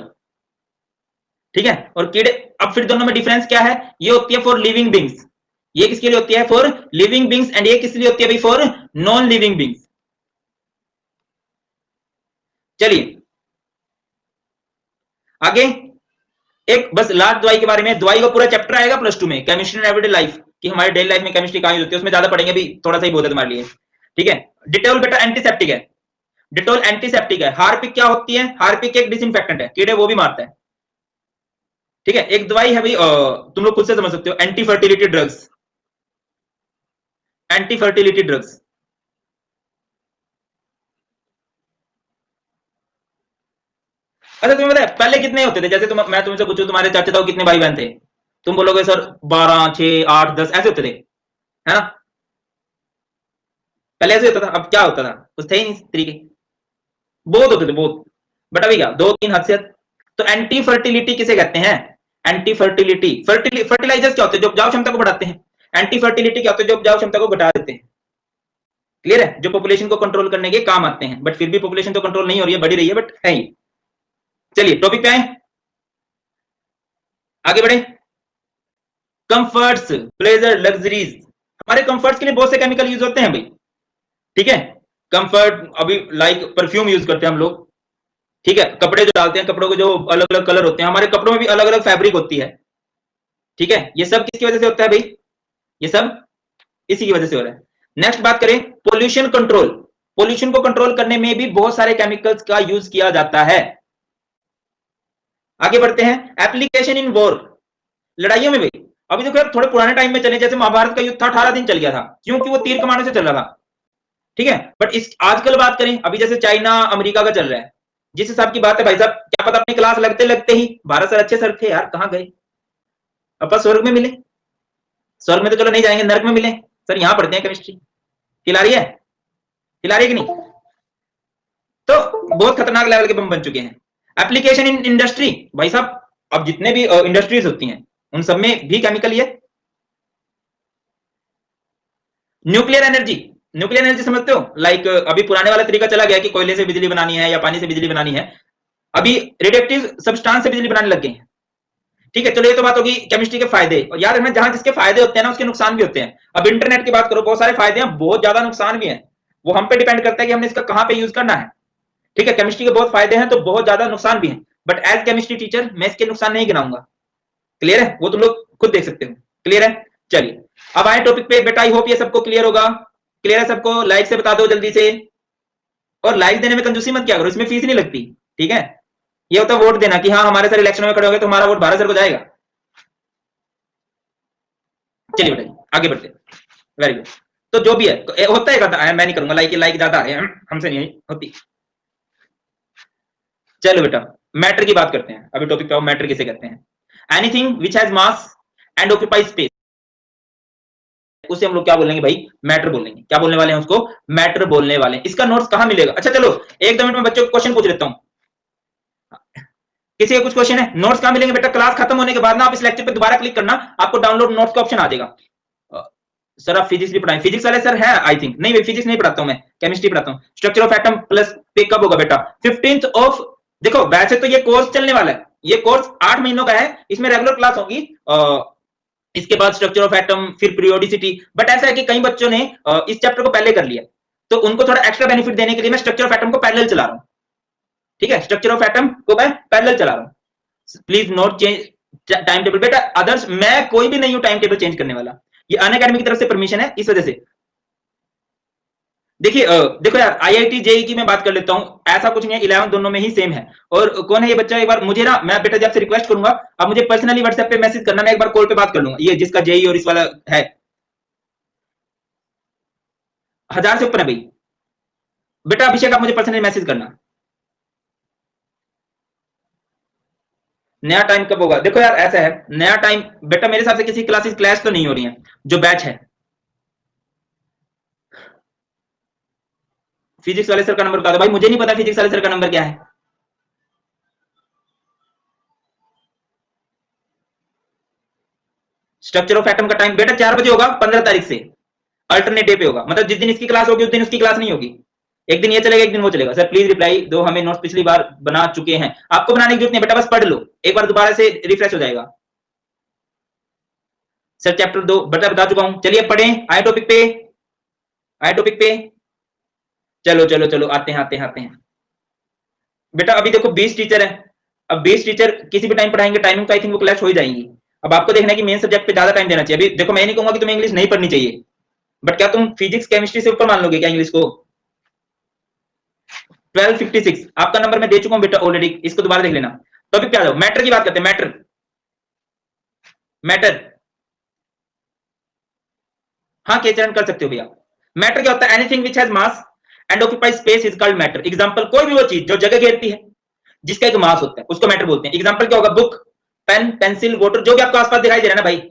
ठीक है, और कीड़े, अब फिर दोनों में डिफरेंस क्या है, ये होती है फॉर लिविंग बींग्स, ये किसके लिए होती है, फॉर लिविंग बींग्स, एंड ये किस लिए होती है भाई, फॉर नॉन लिविंग बींग्स। चलिए आगे, एक बस लास्ट दवाई के बारे में, दवाई का पूरा चैप्टर आएगा प्लस 2 में, केमिस्ट्री इन एवरीडे लाइफ, कि हमारे डेली लाइफ में केमिस्ट्री कहां यूज होती है, उसमें ज्यादा पढ़ेंगे, अभी थोड़ा सा ही बहुत है तुम्हारे लिए। ठीक है, डिटेल बेटा एंटीसेप्टिक है, डिटोल एंटीसेप्टिक है। हार्पिक क्या होती है, हार्पिक एक डिसइंफेक्टेंट है, कीड़े वो भी मारता है। ठीक है, एक दवाई है भाई, तुम लोग खुद से समझ सकते हो, anti fertility drugs, anti fertility drugs. अच्छा तुम्हें पता है पहले कितने होते थे, जैसे मैं तुमसे पूछूं तुम्हारे चाचा ताऊ कितने भाई बहन थे, तुम बोलोगे सर 12, 6, 8, 10 ऐसे होते थे, है ना। पहले ऐसे होता था, अब क्या होता था, कुछ थे ही नहीं इस तरीके, बहुत होते थे बहुत, बट अभी क्या 2-3 हद से। तो एंटी फर्टिलिटी किसे कहते हैं, एंटी फर्टिलिटी, फर्टिलाइजर्स क्या होते हैं, जो उपजाऊ क्षमता को बढ़ाते हैं, एंटी फर्टिलिटी क्या होते हैं, जो उपजाऊ क्षमता को घटा देते हैं। क्लियर है, जो पॉपुलेशन को कंट्रोल करने के काम आते हैं, बट फिर भी पॉपुलेशन तो कंट्रोल नहीं हो रही है, बढ़ी रही है, बट है ही। चलिए टॉपिक पे आए, आगे बढ़े। कंफर्ट्स, प्लेजर, लग्जरीज, हमारे कंफर्ट्स के लिए बहुत से केमिकल यूज होते हैं भाई। ठीक है, कंफर्ट, अभी लाइक परफ्यूम यूज करते हैं हम लोग। ठीक है, कपड़े जो डालते हैं, कपड़ों के जो अलग अलग कलर होते हैं, हमारे कपड़ों में भी अलग अलग फैब्रिक होती है। ठीक है, ये सब किसकी वजह से होता है भाई, ये सब इसी की वजह से हो रहा है। नेक्स्ट बात करें, पोल्यूशन कंट्रोल, पोल्यूशन को कंट्रोल करने में भी बहुत सारे केमिकल्स का यूज किया जाता है। आगे बढ़ते हैं, एप्लीकेशन इन वॉर, लड़ाइयों में भी। अभी देखो यार, थोड़े पुराने टाइम में चले, जैसे महाभारत का युद्ध था, 18 दिन चल गया था, क्योंकि वो तीर कमाने से चल रहा था। ठीक है, बट इस आजकल बात करें, अभी जैसे चाइना अमेरिका का चल रहा है, जिस हिसाब की बात है भाई साहब, क्या पता अपनी क्लास लगते लगते ही भारत सर अच्छे सर थे यार, कहां गए, अपन स्वर्ग में मिले, स्वर्ग में तो चलो नहीं जाएंगे, नरक में मिले, सर यहां पढ़ते हैं केमिस्ट्री, खिला रही है, खिला रही है कि नहीं। तो बहुत खतरनाक लेवल के बम बन चुके हैं। एप्लीकेशन इन इंडस्ट्री, भाई साहब अब जितने भी इंडस्ट्रीज होती हैं, उन सब में भी केमिकल ही है। न्यूक्लियर एनर्जी, न्यूक्लियर एनर्जी समझते हो, लाइक अभी पुराने वाला तरीका चला गया कि कोयले से बिजली बनानी है या पानी से बिजली बनानी है, अभी रेडिएक्टिव सब्सटेंस से बिजली बनाने लग गए हैं। ठीक है, चलो ये तो बात होगी केमिस्ट्री के फायदे, और याद रखना जहां जिसके फायदे होते हैं ना, उसके नुकसान भी होते हैं। अब इंटरनेट की बात करो, बहुत सारे फायदे हैं, बहुत ज्यादा नुकसान भी है, वो हम पे डिपेंड करता है कि हमने इसका कहां पे यूज करना है। ठीक है, केमिस्ट्री के बहुत फायदे हैं तो बहुत ज्यादा नुकसान भी है, बट एज केमिस्ट्री टीचर मैं इसके नुकसान नहीं गिनाऊंगा। क्लियर है, वो तुम लोग खुद देख सकते हो। क्लियर है, चलिए अब आए टॉपिक पे बेटा, आई होप ये सबको क्लियर होगा। क्लियर है सबको, लाइक से बता दो जल्दी से, और लाइक देने में कंजूसी मत क्या करो, इसमें फीस नहीं लगती। ठीक है, ये होता है वोट देना कि हाँ हमारे सर इलेक्शन में खड़े हो गए तो हमारा वोट भारत सर को जाएगा। चलिए बेटा आगे बढ़ते, वेरी गुड। तो जो भी है होता है, मैं नहीं करूंगा, लाइक लाइक ज्यादा है, हमसे नहीं होती। चलो बेटा मैटर की बात करते हैं, अभी टॉपिक पे आओ, मैटर किसे कहते हैं, anything which has mass and occupy space, उसे हम लोग क्या बोलेंगे भाई, मैटर बोलेंगे। क्या बोलने वाले हैं उसको, मैटर बोलने वाले हैं। इसका नोट्स कहां मिलेगा, अच्छा चलो 1-2 मिनट में बच्चों को क्वेश्चन पूछ लेता हूं, किसी का कुछ क्वेश्चन है, नोट्स कहां मिलेंगे बेटा, क्लास खत्म होने के बाद ना आप इस लेक्चर पे दोबारा क्लिक करना, आपको डाउनलोड नोट्स का ऑप्शन आ जाएगा। सर आप फिजिक्स भी पढ़ाएं, फिजिक्स वाले सर है आई थिंक, नहीं भाई फिजिक्स नहीं पढ़ाता हूं मैं, केमिस्ट्री पढ़ाता हूं। स्ट्रक्चर ऑफ एटम प्लस पे कब होगा बेटा? 15th ऑफ, देखो वैसे तो ये कोर्स चलने वाला है, ये कोर्स 8 महीनों का है, इसमें रेगुलर क्लास होगी, इसके बाद स्ट्रक्चर ऑफ एटम, फिर पीरियोडिसिटी। बट ऐसा है कि कई बच्चों ने इस चैप्टर को पहले कर लिया, तो उनको थोड़ा एक्स्ट्रा बेनिफिट देने के लिए मैं स्ट्रक्चर ऑफ एटम को पैरेलल चला रहा हूं। ठीक है, स्ट्रक्चर ऑफ एटम को मैं पैरेलल चला रहा हूं। Please note change time table बेटा, अदर्स मैं कोई भी नहीं हूं टाइम टेबल चेंज करने वाला, ये अनअकैडमी की तरफ से परमिशन है, इस वजह से। देखिए देखो यार, आईआईटी जेई की मैं बात कर लेता हूं, ऐसा कुछ नहीं है, 11 दोनों में ही सेम है। और कौन है ये बच्चा, एक बार मुझे ना, मैं बेटा जी आपसे रिक्वेस्ट करूंगा, आप मुझे पर्सनली व्हाट्सएप पे मैसेज करना, मैं एक बार कॉल पे बात कर लूंगा, ये जिसका जेई और इस वाला है। 1000 से ऊपर है भाई। बेटा अभिषेक आप मुझे पर्सनली मैसेज करना। नया टाइम कब होगा? देखो यार ऐसा है, नया टाइम बेटा मेरे हिसाब से किसी क्लासेस क्लैश तो नहीं हो रही है, जो बैच है। फिजिक्स वाले सर का नंबर बता दो भाई, मुझे नहीं पता फिजिक्स वाले सर का नंबर क्या है। स्ट्रक्चर ऑफ एटम का टाइम बेटा 4 बजे होगा 15 तारीख से, अल्टरनेट डे पे होगा, मतलब जिस दिन इसकी क्लास होगी उस दिन उसकी क्लास नहीं होगी, एक दिन ये चलेगा एक दिन वो चलेगा। सर प्लीज रिप्लाई दो, हमें नोट्स पिछली बार बना चुके हैं, आपको बनाने की जरूरत नहीं बेटा, बस पढ़ लो एक बार, दोबारा से रिफ्रेश हो जाएगा। सर चैप्टर 2 बेटा बता चुका हूं, चलिए पढ़ें, आए टॉपिक पे, आए टॉपिक पे, चलो चलो चलो, आते हैं आते हैं आते हैं। बेटा अभी देखो 20 टीचर है, अब 20 टीचर किसी भी टाइम पढ़ाएंगे, टाइमिंग तो आई थिंक वो क्लैश हो ही जाएंगी। अब आपको देखना है कि मेन सब्जेक्ट पे ज्यादा टाइम देना चाहिए। अभी देखो मैं नहीं कहूंगा कि तुम्हें इंग्लिश नहीं पढ़नी चाहिए, बट क्या तुम फिजिक्स केमिस्ट्री से ऊपर मान लोगे क्या इंग्लिश को? 1256 आपका नंबर मैं दे चुका हूं बेटा ऑलरेडी, इसको दोबारा देख लेना। टॉपिक पे आ जाओ, मैटर की बात करते हैं, मैटर, मैटर, हाँ के चरण कर सकते हो भैया। मैटर क्या होता है? Anything which has mass and occupy space is called matter. Example, कोई भी वो चीज जो जगह घेरती है, जिसका एक मास होता है, उसको मैटर बोलते हैं। एग्जांपल क्या होगा? बुक, पेन, पेंसिल, वाटर, जो भी आपको आसपास दिखाई दे रहा है ना भाई,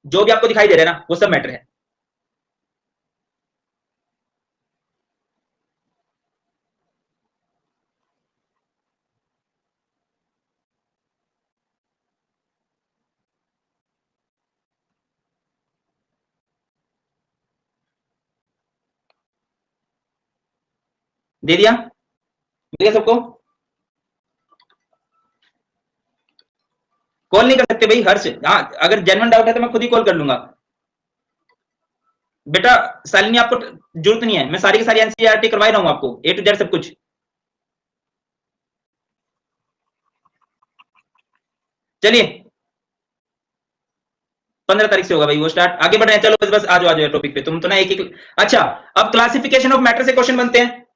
जो भी आपको दिखाई दे रहा है ना, वो सब मैटर है। दे दिया, मिल गया सबको? कॉल नहीं कर सकते भाई हर्ष, हाँ अगर जेन्युइन डाउट है तो मैं खुद ही कॉल कर लूंगा। बेटा शालिनी आपको जरूरत नहीं है, मैं सारी की सारी एनसीईआरटी करवा रहा हूँ आपको, ए टू जेड सब कुछ। चलिए 15 तारीख से होगा भाई वो स्टार्ट, आगे बढ़ रहे हैं, चलो बस बस आ जाओ टॉपिक पे, तुम तो ना एक एक। अच्छा, अब क्लासिफिकेशन ऑफ मैटर से क्वेश्चन बनते हैं।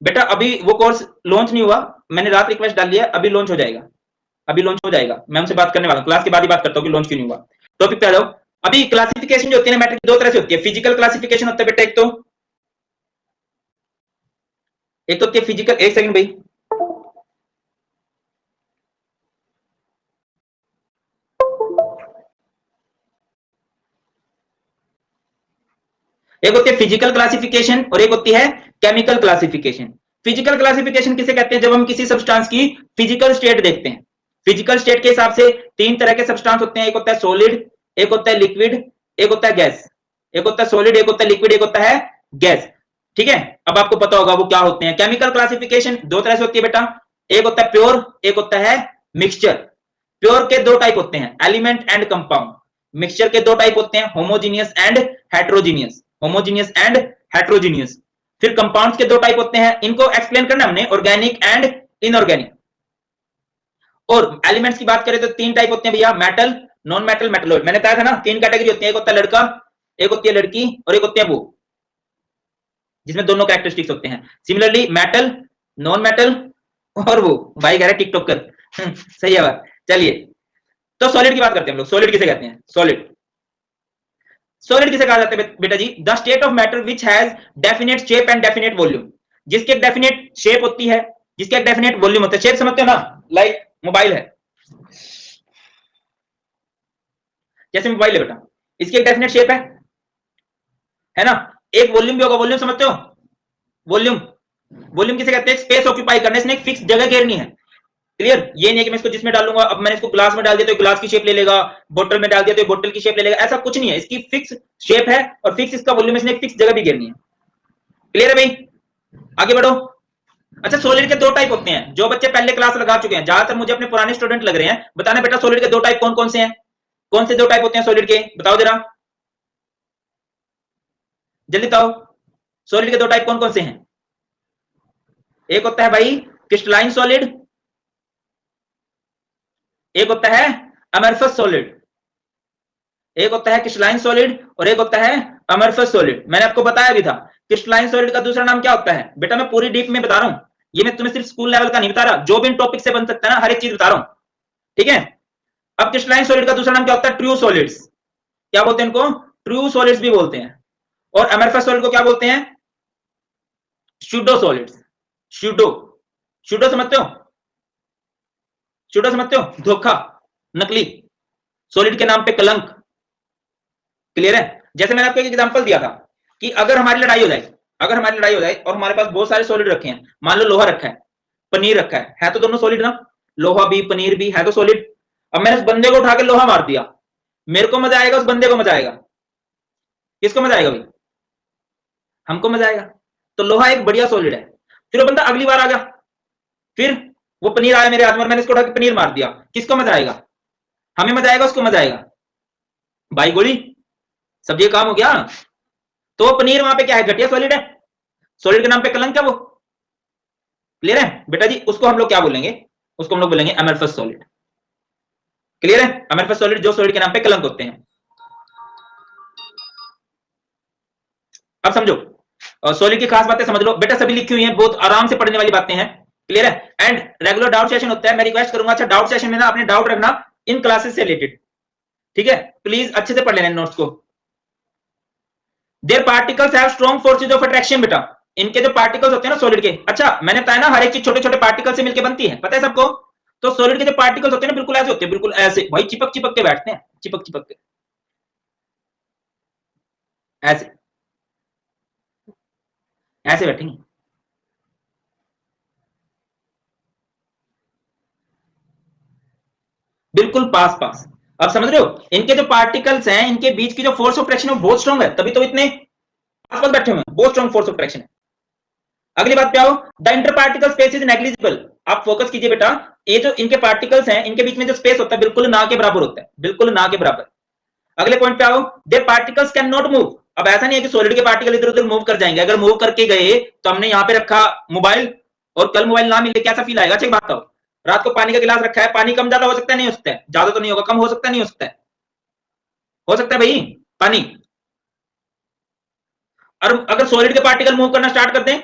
बेटा अभी वो कोर्स लॉन्च नहीं हुआ, मैंने रात रिक्वेस्ट डाल दिया, अभी लॉन्च हो जाएगा, अभी लॉन्च हो जाएगा, मैं उनसे बात करने वाला हूँ, क्लास के बाद ही बात करता हूँ कि लॉन्च क्यों नहीं हुआ। टॉपिक पे आ जाओ। अभी क्लासिफिकेशन जो होती है मैटर की, दो तरह से होती है, फिजिकल क्लासिफिकेशन होता है बेटा, एक तो होती है फिजिकल, एक सेकंड भाई, एक होती है फिजिकल क्लासिफिकेशन और एक होती है केमिकल क्लासिफिकेशन। फिजिकल क्लासिफिकेशन किसे कहते हैं? जब हम किसी सब्सटेंस की फिजिकल स्टेट देखते हैं। फिजिकल स्टेट के हिसाब से 3 तरह के सब्सटेंस होते हैं, एक होता है सॉलिड, एक होता है लिक्विड, एक होता है गैस। एक होता है सॉलिड, एक होता है लिक्विड, एक होता है गैस। ठीक है, अब आपको पता होगा वो क्या होते हैं। केमिकल क्लासिफिकेशन 2 तरह से होती है बेटा, एक होता है प्योर, एक होता है मिक्सचर। प्योर के 2 टाइप होते हैं, एलिमेंट एंड कंपाउंड। मिक्सचर के 2 टाइप होते हैं, homogeneous and heterogeneous, homogeneous and heterogeneous. फिर कंपाउंड्स के 2 टाइप होते हैं, इनको एक्सप्लेन करना हमने, ऑर्गेनिक एंड इनऑर्गेनिक। और एलिमेंट्स की बात करें तो 3 टाइप होते हैं भैया, मेटल, नॉन मेटल, मेटलॉइड। मैंने बताया था ना 3 कैटेगरी होती है, एक होता है लड़का, एक होती है लड़की, और एक होती है वो, जिसमें दोनों कैरेक्टरिस्टिक्स होते हैं। सिमिलरली मेटल, नॉन मेटल, और वो भाई कह रहे टिकटॉक कर सही है बात। चलिए, तो सॉलिड की बात करते हैं हम लोग। सॉलिड किसे कहते हैं? सॉलिड, सॉलिड किसे कहा जाता है बेटा जी? The state of matter which has definite shape and definite volume. जिसकी एक डेफिनेट शेप होती है, जिसका एक डेफिनेट वॉल्यूम होता है। शेप समझते हो ना, लाइक मोबाइल है, जैसे मोबाइल है बेटा, इसकी एक डेफिनेट शेप है ना? एक वॉल्यूम भी होगा, वॉल्यूम समझते हो? वॉल्यूम, वॉल्यूम किसे कहते हैं? स्पेस ऑक्यूपाई करने से, एक फिक्स जगह घेरनी है। क्लियर? ये नहीं है कि मैं इसको जिसमें डालूंगा, अब मैंने इसको ग्लास में डाल दिया तो ग्लास की शेप ले लेगा, बोतल में डाल दिया तो बोतल की शेप ले लेगा, ऐसा कुछ नहीं है। इसकी फिक्स शेप है और फिक्स इसका वॉल्यूम, इसने एक फिक्स जगह भी घेरनी है। क्लियर है भाई? आगे बढ़ो। अच्छा, सॉलिड के दो टाइप होते हैं, जो बच्चे पहले क्लास लगा चुके हैं, ज्यादातर मुझे अपने पुराने स्टूडेंट लग रहे हैं, बताना बेटा सॉलिड के दो टाइप कौन कौन से हैं? कौन से दो टाइप होते हैं सॉलिड के, बताओ जरा, जल्दी बताओ। सॉलिड के दो टाइप कौन कौन से हैं? एक होता है भाई क्रिस्टलाइन सॉलिड, एक होता है अमरफस सॉलिड। एक होता है क्रिस्टलाइन सॉलिड और एक होता है अमरफस सॉलिड। मैंने आपको बताया भी था। क्रिस्टलाइन सॉलिड का दूसरा नाम क्या होता है बेटा? मैं पूरी डीप में बता रहा हूं, ये मैं तुम्हें सिर्फ स्कूल लेवल का नहीं बता रहा, जो भी इन टॉपिक से बन सकता है ना, हर एक चीज बता रहा हूं, ठीक है? अब क्रिस्टलाइन सॉलिड का दूसरा नाम क्या होता है? True solids. क्या बोलते हैं इनको? ट्रू सॉलिड्स भी बोलते हैं। और अमरफस सॉलिड को क्या बोलते हैं? Pseudo solids. स्यूडो, स्यूडो समझते हो? स्यूडो समझते हो? धोखा, नकली, सॉलिड के नाम पे कलंक। क्लियर है? जैसे मैंने आपको एक एग्जांपल दिया था कि अगर हमारी लड़ाई हो जाए, अगर हमारी लड़ाई हो जाए और हमारे पास बहुत सारे सॉलिड रखे हैं, मान लो लोहा रखा है, पनीर रखा है तो दोनों सॉलिड ना, लोहा भी पनीर भी है तो सॉलिड। अब मैंने उस बंदे को उठा के लोहा मार दिया, मेरे को मजा आएगा, उस बंदे को मजा आएगा? किसको मजा आएगा भाई? हमको मजा आएगा। तो लोहा एक बढ़िया सॉलिड है। फिर वो बंदा अगली बार आ गया, फिर वो पनीर आया मेरे हाथ में, मैंने इसको उठा के पनीर मार दिया, किसको मजा आएगा? हमें मजा आएगा, उसको मजा आएगा? भाई गोली, सब ये काम हो गया। तो पनीर वहां पे क्या है? घटिया सॉलिड है, सॉलिड के नाम पे कलंक है वो। क्लियर है बेटा जी? उसको हम लोग क्या बोलेंगे? उसको हम लोग बोलेंगे अमरफस सॉलिड। क्लियर है? अमरफस सॉलिड जो सॉलिड के नाम पे कलंक होते हैं। अब समझो, सॉलिड की खास बातें समझ लो बेटा, सभी लिखी हुई हैं, बहुत आराम से पढ़ने वाली बातें हैं। क्लियर है? एंड रेगुलर डाउट सेशन होता है, मैं रिक्वेस्ट करूंगा, अच्छा डाउट सेशन में ना अपने डाउट रखना इन क्लासेस से रिलेटेड, ठीक है? प्लीज अच्छे से पढ़ लेना नोट्स को। There particles have strong forces of attraction बेटा, इनके जो पार्टिकल्स होते हैं ना सॉलिड के, अच्छा मैंने बताया ना हर एक चीज छोटे छोटे पार्टिकल से मिलकर बनती है, पता है सबको? तो सॉलिड के जो पार्टिकल्स होते हैं ना बिल्कुल ऐसे होते हैं, बिल्कुल ऐसे भाई, चिपक चिपक के बैठते हैं, चिपक चिपक के ऐसे, ऐसे बैठेंगे, बिल्कुल पास पास। अब समझ रहे हो? इनके जो पार्टिकल्स हैं, इनके बीच की जो फोर्स ऑफ फ्रिक्शन है बहुत स्ट्रॉन्ग है, तभी तो इतने पास पास बैठे हुए हैं, बहुत स्ट्रॉन्ग फोर्स ऑफ फ्रिक्शन है। अगली बात पे आओ, the inter particle space is negligible. आप फोकस कीजिए बेटा, ये जो इनके पार्टिकल्स हैं, इनके बीच में जो स्पेस होता है बिल्कुल ना के बराबर होता है, बिल्कुल ना के बराबर। अगले पॉइंट पे आओ, दे पार्टिकल्स कैन नॉट मूव। अब ऐसा नहीं है कि सॉलिड के पार्टिकल इधर उधर मूव कर जाएंगे, अगर मूव करके गए तो हमने यहाँ पे रखा मोबाइल और कल मोबाइल ना मिले, कैसा फील आएगा? अच्छा बात बताओ, रात को पानी का गिलास रखा है, पानी कम ज्यादा हो सकता है, नहीं हो सकता है? ज्यादा तो नहीं होगा, कम हो सकता है, नहीं हो सकता है? हो सकता है भाई पानी। और अगर सॉलिड के पार्टिकल मूव करना स्टार्ट कर दें,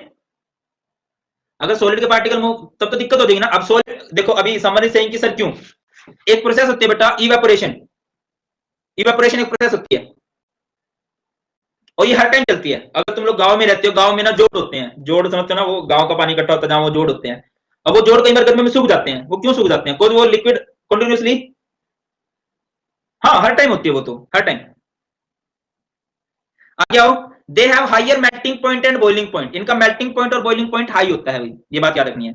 अगर सॉलिड के पार्टिकल मूव, तब तो दिक्कत हो जाएगी ना। अब सॉलिड देखो, अभी समरी सेइंग कि सर क्यों, एक प्रोसेस होती है बेटा इवेपोरेशन, इवेपोरेशन एक प्रोसेस होती है और ये हर टाइम चलती है। अगर तुम लोग गांव में रहते हो, गांव में ना जोड़ होते हैं, जोड़ समझते हो ना, वो गांव का पानी इकट्ठा होता है जहां वो जोड़ होते हैं। अब वो जोड़ कई बार गर्मी में सूख जाते हैं, वो क्यों सूख जाते हैं? बिकॉज वो लिक्विड कंटिन्यूसली, हाँ हर टाइम होती है वो, तो हर टाइम। आगे आओ, they have higher melting point and boiling point, इनका मेल्टिंग पॉइंट और बॉइलिंग पॉइंट हाई होता है भाई, ये बात याद रखनी है।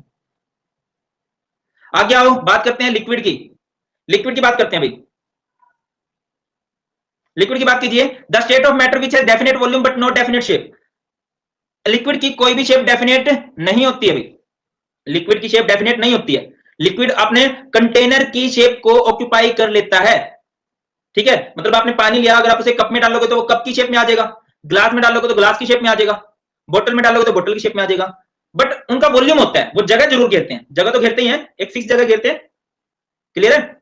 आगे आओ, बात करते हैं लिक्विड की, लिक्विड की बात करते हैं भाई, लिक्विड की बात कीजिए। The state of matter which has definite volume but not definite shape. Liquid की कोई भी शेप डेफिनेट नहीं होती है भाई, लिक्विड की शेप डेफिनेट नहीं होती है। लिक्विड अपने कंटेनर की शेप को ऑक्यूपाई कर लेता है, ठीक है? मतलब आपने पानी लिया, अगर आप उसे कप में डालोगे तो वो कप की शेप में आ जाएगा, ग्लास में डालोगे तो ग्लास की शेप में आ जाएगा, बोतल में डालोगे तो बोतल की शेप में आ जाएगा। बट उनका वॉल्यूम होता है, वो जगह जरूर घेरते हैं, जगह तो घेरते ही हैं, एक फिक्स जगह घेरते हैं। क्लियर है?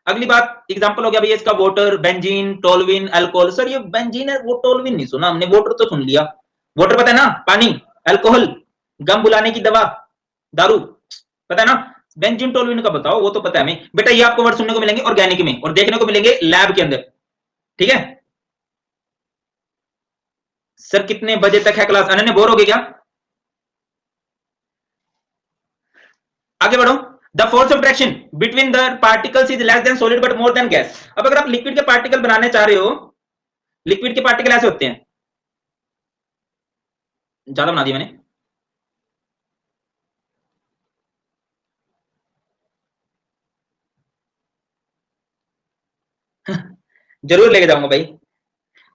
अगली बात, एग्जांपल हो गया भैया इसका water, benzene, toluene, alcohol. Sir ये बेंजीन है, वो टोलुइन नहीं सुना हमने, वाटर तो सुन लिया। वाटर पता है ना, पानी, अल्कोहल गम बुलाने की दवा, दारू, पता है ना? बेंजीन टोलुइन का बताओ, वो तो पता है हमें बेटा। ये आपको वर्ड सुनने को मिलेंगे ऑर्गेनिक में और देखने को मिलेंगे लैब के अंदर, ठीक है? सर कितने बजे तक है क्लास? अनन्या बोर हो गई क्या? आगे बढ़ो। The force of traction between the particles is less than solid but more than gas. अब अगर आप लिक्विड के पार्टिकल बनाने चाह रहे हो, लिक्विड के पार्टिकल ऐसे होते हैं, ज्यादा बना दिया मैंने। जरूर लेके जाऊंगा भाई।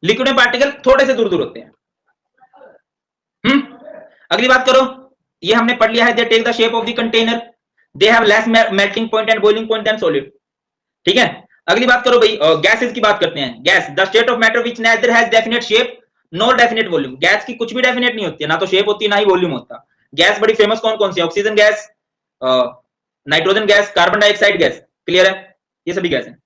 लिक्विड में पार्टिकल थोड़े से दूर दूर होते हैं। अगली बात करो, ये हमने पढ़ लिया है, they take the shape of the container, they have less melting point and boiling point than solid. ठीक है, अगली बात करो भाई, गैसेस की बात करते हैं। Gas, the state of matter which neither has definite shape nor definite volume. Gas की कुछ भी डेफिनेट नहीं होती है, ना तो शेप होती है ना ही वॉल्यूम होता। गैस बड़ी फेमस कौन कौन सी है? Oxygen gas, nitrogen gas, carbon dioxide gas. Clear है, ये सभी गैस है।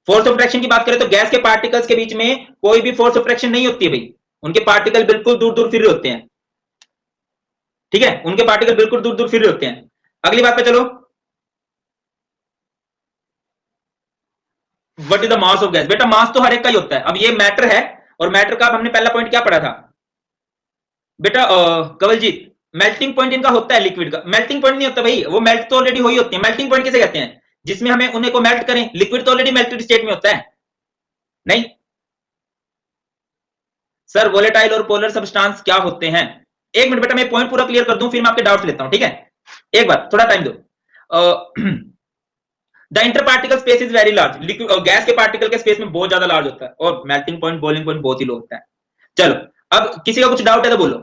फोर्स ऑफ फ्रैक्शन की बात करें तो गैस के पार्टिकल्स के बीच में कोई भी फोर्स ऑफ फ्रैक्शन नहीं होती है भाई, उनके पार्टिकल बिल्कुल दूर दूर फिर रहे होते हैं। ठीक है, उनके पार्टिकल बिल्कुल दूर दूर फिर रहे होते हैं। अगली बात पे चलो, what is the mass of gas? बेटा मास तो हर एक का ही होता है। अब ये मैटर है, और मैटर का हमने पहला पॉइंट क्या पढ़ा था बेटा कवलजीत? मेल्टिंग पॉइंट इनका होता है लिक्विड का। मेल्टिंग पॉइंट नहीं होता भाई, वो मेल्ट तो ऑलरेडी हो ही होती है। मेल्टिंग पॉइंट किसे कहते हैं? जिसमें हमें उन्हें को मेल्ट करें। लिक्विड तो ऑलरेडी मेल्टेड स्टेट में होता है। नहीं सर, वोलेटाइल और पोलर सब्सटेंस क्या होते हैं? एक मिनट बेटा, मैं पॉइंट पूरा क्लियर कर दूं, फिर मैं आपके डाउट्स लेता हूं। ठीक है, एक बार थोड़ा टाइम दो। The inter particle space is very large. Liquid और गैस के पार्टिकल के स्पेस में बहुत ज्यादा लार्ज होता है, और मेल्टिंग पॉइंट बॉइलिंग पॉइंट बहुत ही लो होता है। चलो, अब किसी का कुछ डाउट है तो बोलो,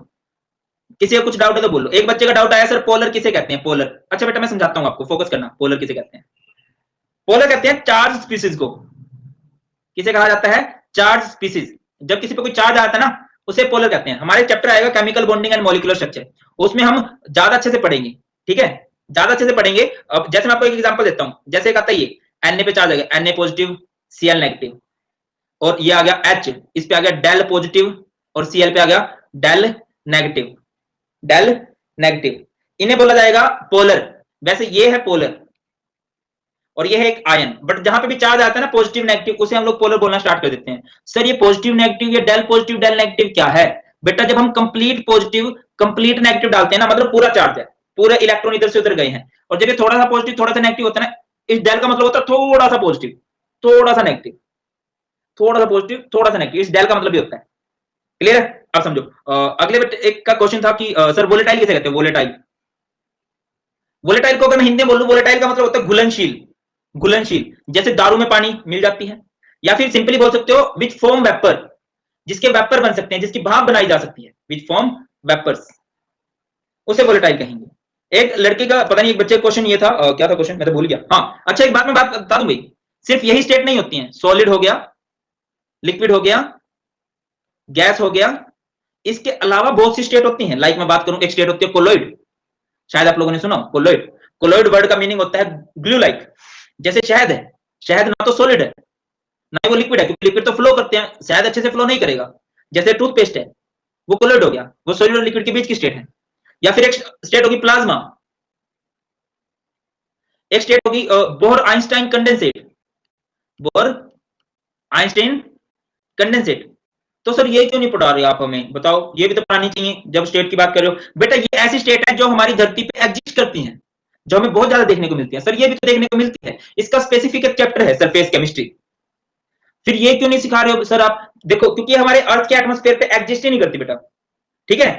किसी का कुछ डाउट है तो बोलो। एक बच्चे का डाउट आया, सर पोलर किसे कहते हैं? पोलर, अच्छा बेटा मैं समझाता हूं आपको, फोकस करना। पोलर किसे कहते हैं? पोलर कहते हैं चार्ज स्पीसीज को। किसे कहा जाता है? Charge species. जब किसी पे कोई चार्ज आता है ना, उसे पोलर कहते हैं। हमारे चैप्टर आएगा chemical bonding and molecular structure, उसमें हम ज्यादा अच्छे से पढ़ेंगे। ठीक है, ज्यादा अच्छे से पढ़ेंगे। अब जैसे मैं आपको एक एग्जांपल देता हूं, जैसे एक आता है ये Na पे चार्ज आ गया, Na पॉजिटिव Cl नेगेटिव, और ये आ गया H, इस पे आ गया डेल पॉजिटिव, और Cl पे आ गया डेल नेगेटिव। डेल नेगेटिव, इन्हें बोला जाएगा पोलर। वैसे ये है पोलर, और ये है एक आयन। बट जहां पे भी चार्ज आता है ना पॉजिटिव नेगेटिव, उसे हम लोग पोलर बोलना स्टार्ट कर देते हैं। सर ये पॉजिटिव नेगेटिव, ये डेल पॉजिटिव डेल नेगेटिव क्या है? बेटा जब हम कंप्लीट पॉजिटिव कंप्लीट नेगेटिव डालते हैं ना, मतलब पूरा चार्ज है, पूरे इलेक्ट्रॉन इधर से उधर गए हैं, और जब ये थोड़ा सा पॉजिटिव थोड़ा सा नेगेटिव होता है ना, इस डेल का मतलब होता है थोड़ा सा पॉजिटिव थोड़ा सा नेगेटिव, थोड़ा सा पॉजिटिव थोड़ा सा नेगेटिव, इस डेल का मतलब ये होता है। क्लियर है? आप समझो। अगले एक का क्वेश्चन था कि सर वोलेटाइल किसे कहते हैं? वोलेटाइल, वोलेटाइल को अगर मैं हिंदी में बोलूं, वोलेटाइल का मतलब होता है घुलनशील। घुलनशील, जैसे दारू में पानी मिल जाती है, या फिर सिंपली बोल सकते हो विच फॉर्म वेपर, जिसके वेपर बन सकते हैं, जिसकी भाप बनाई जा सकती है, विच फॉर्म वेपर्स, उसे वोलेटाइल कहेंगे। एक लड़के का पता नहीं, एक बच्चे का क्वेश्चन ये था, क्या था क्वेश्चन मैं तो भूल गया। हाँ अच्छा, एक बात मैं बात बता दूं भाई, सिर्फ यही स्टेट नहीं होती है, सॉलिड हो गया, लिक्विड हो गया, गैस हो गया, इसके अलावा बहुत सी स्टेट होती हैं। लाइक मैं बात करूं, एक स्टेट होती है कोलोइड, शायद आप लोगों ने सुना कोलोइड। कोलोइड वर्ड का मीनिंग होता है ग्लू लाइक। जैसे शहद है, शहद ना तो सॉलिड है ना ही वो लिक्विड है, क्योंकि लिक्विड तो फ्लो करते हैं, शहद अच्छे से फ्लो नहीं करेगा। जैसे टूथपेस्ट है, वो कोलोइड हो गया, वो सॉलिड और लिक्विड के बीच की स्टेट है। या फिर एक स्टेट होगी प्लाज्मा, एक स्टेट होगी Bohr Einstein condensate, Bohr Einstein condensate. तो सर ये क्यों नहीं पढ़ा रहे आप हमें? बताओ, ये भी तो पढ़ानी चाहिए जब स्टेट की बात कर रहे हो। बेटा ये ऐसी स्टेट है जो हमारी धरती पे एग्जिस्ट करती हैं, जो हमें बहुत ज्यादा देखने को मिलती है। सर ये भी तो देखने को मिलती है, इसका स्पेसिफिक एक चैप्टर है सरफेस केमिस्ट्री। फिर ये क्यों नहीं सिखा रहे हो सर आप? देखो, क्योंकि हमारे अर्थ के एटमॉस्फेयर पे एग्जिस्ट ही नहीं करती बेटा। ठीक है,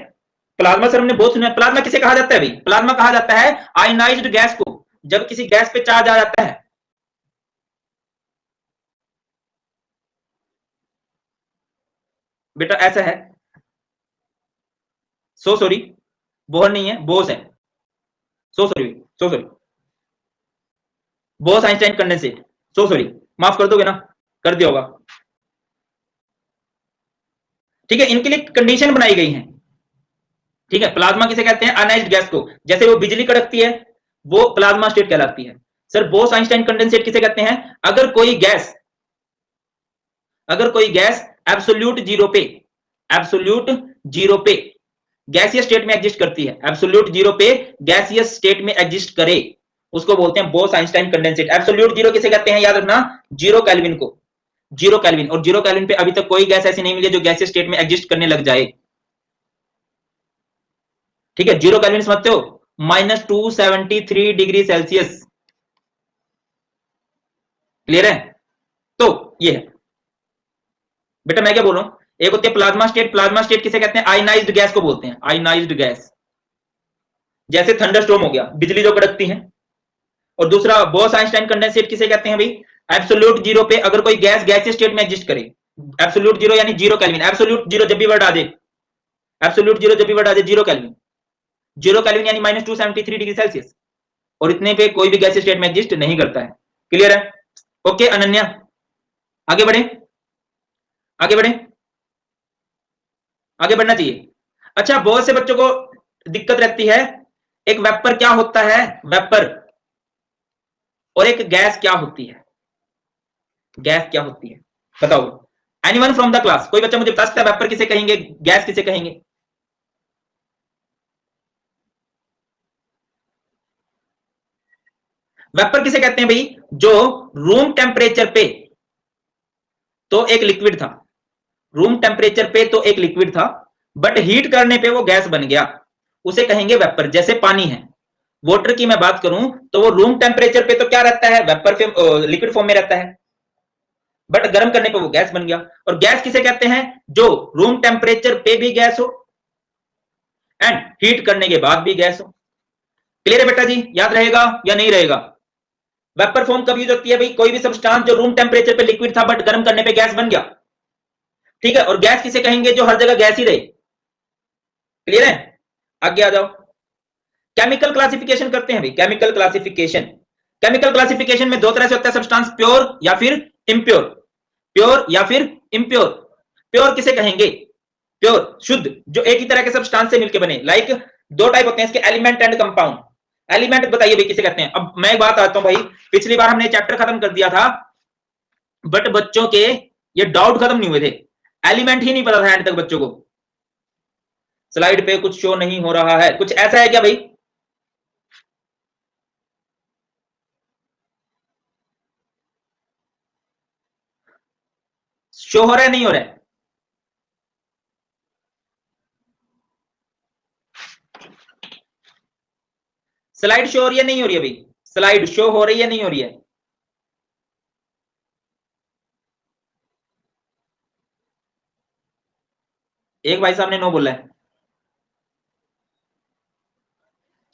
प्लाज्मा सर हमने बहुत सुना है। प्लाज्मा किसे कहा जाता है भाई? प्लाज्मा कहा जाता है आयनाइज्ड गैस को, जब किसी गैस पे चार्ज आ जाता है। बेटा ऐसा है, सो सॉरी, बोहर नहीं है, बोस है। So sorry, so sorry, Bose Einstein condensate. So sorry, माफ कर दोगे ना? कर दिया होगा। ठीक है, इनके लिए कंडीशन बनाई गई है। ठीक है, प्लाज्मा किसे कहते हैं? अनाइज्ड गैस को। जैसे वो बिजली कड़कती है, वो प्लाज्मा स्टेट कहलाती है। सर बोस आइंस्टाइन कंडेंसेट किसे कहते हैं? अगर कोई गैस, अगर कोई गैस एब्सोल्यूट जीरो पे, एब्सोल्यूट जीरो पे गैसियस स्टेट में एग्जिस्ट करती है, एब्सोल्यूट जीरो पे गैसियस स्टेट में एग्जिस्ट करे, उसको बोलते हैं Bose Einstein condensate. Absolute zero किसे कहते हैं? याद रखना, जीरो केल्विन को। जीरो केल्विन, और जीरो केल्विन पे अभी तक कोई गैस ऐसी नहीं मिली जो गैसियस स्टेट में एग्जिस्ट करने लग जाए। ठीक है, जीरो केल्विन समझते हो? -273 डिग्री सेल्सियस। क्लियर है? तो ये है बेटा, मैं क्या बोल रहा हूं, एक होती है प्लाज्मा स्टेट। प्लाज्मा स्टेट किसे कहते हैं? आयनाइज्ड गैस को बोलते हैं, आयनाइज्ड गैस। जैसे थंडरस्टॉर्म हो गया, बिजली जो कड़कती है। और दूसरा बोस आइंस्टाइन कंडेंसेट किसे कहते हैं भाई? एब्सोल्यूट जीरो पे अगर कोई गैस गैसीय स्टेट में एग्जिस्ट करे, एब्सोल्यूट जीरो यानी जीरो केल्विन, एब्सोल्यूट जीरो जब भी वर्ड आ जाए, एब्सोल्यूट जीरो जब भी वर्ड आ जाए, जीरो केल्विन, जीरो केल्विन यानी -273 डिग्री सेल्सियस, और इतने पे कोई भी गैसीय स्टेट में एग्जिस्ट नहीं करता है। क्लियर है? ओके अनन्या, आगे बढ़े, आगे बढ़े, आगे बढ़ना चाहिए। अच्छा, बहुत से बच्चों को दिक्कत रहती है, एक वेपर क्या होता है, वेपर, और एक गैस क्या होती है, गैस क्या होती है, बताओ। एनीवन फ्रॉम द क्लास, कोई बच्चा मुझे बता सकता है वेपर किसे कहेंगे, गैस किसे कहेंगे? वेपर किसे कहते हैं भाई? जो रूम टेम्परेचर पे तो एक लिक्विड था, रूम टेम्परेचर पे तो एक लिक्विड था, बट हीट करने पे वो गैस बन गया, उसे कहेंगे वेपर। जैसे पानी है, वाटर की मैं बात करूं तो वो रूम टेम्परेचर पे तो क्या रहता है, वेपर, लिक्विड फॉर्म में रहता है, बट गर्म करने पे वो गैस बन गया। और गैस किसे कहते हैं? जो रूम टेम्परेचर पे भी गैस हो एंड हीट करने के बाद भी गैस हो। क्लियर है बेटा जी? याद रहेगा या नहीं रहेगा? वेपर फॉर्म कब यूज होती है भाई? कोई भी सब्सटेंस जो रूम टेम्परेचर पे लिक्विड था बट गर्म करने पे गैस बन गया, ठीक है। और गैस किसे कहेंगे? जो हर जगह गैस ही रहे। क्लियर है? आगे आ जाओ। केमिकल क्लासिफिकेशन करते हैं भाई, केमिकल क्लासिफिकेशन। केमिकल क्लासिफिकेशन में दो तरह से होता है सब्सटेंस, प्योर या फिर इम्प्योर, प्योर या फिर इम्प्योर। प्योर किसे कहेंगे? प्योर, शुद्ध, जो एक ही तरह के सब्सटेंस से मिलकर बने। लाइक दो टाइप होते हैं इसके, एलिमेंट एंड कंपाउंड। एलिमेंट बताइए भाई किसे कहते हैं? अब मैं एक बात आता हूं भाई, पिछली बार हमने चैप्टर खत्म कर दिया था, बट बच्चों के ये डाउट खत्म नहीं हुए थे, एलिमेंट ही नहीं पता था एंड तक बच्चों को। स्लाइड पे कुछ शो नहीं हो रहा है, कुछ ऐसा है क्या भाई? शो हो रहा है, नहीं हो रहा है? स्लाइड शो हो रही है, नहीं हो रही है भाई? स्लाइड शो हो रही है, नहीं हो रही है? एक भाई साहब ने नो बोला है।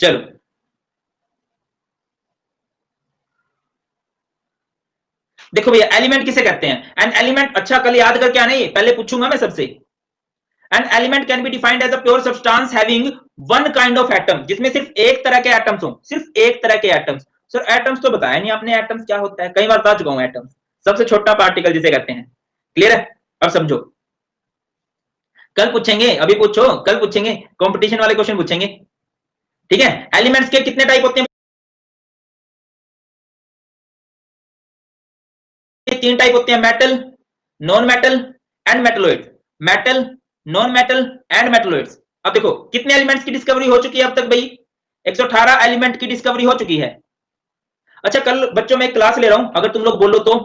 चलो, देखो भैया, एलिमेंट किसे कहते हैं? एन एलिमेंट, अच्छा कल याद करके आना, ये पहले पूछूंगा मैं सबसे। An element can be defined as a pure substance having one kind of atom, जिसमें सिर्फ एक तरह के एटम्स हो, सिर्फ एक तरह के एटम्स। सर एटम्स तो बताया नहीं आपने, एटम्स क्या होता है? कई बार बता चुका हूं, एटम्स सबसे छोटा पार्टिकल जिसे कहते हैं। क्लियर है? अब समझो, कल पूछेंगे, अभी पूछो, कल पूछेंगे, कंपटीशन वाले क्वेश्चन पूछेंगे। ठीक है? एलिमेंट्स के कितने टाइप होते हैं? तीन टाइप होते हैं, metal, non metal and metalloids. Metal, non metal and metalloids. अब देखो कितने एलिमेंट्स की डिस्कवरी हो चुकी है अब तक भाई? 118 एलिमेंट की डिस्कवरी हो चुकी है। अच्छा, कल बच्चों में एक क्लास ले रहा हूं, अगर तुम लोग बोलो तो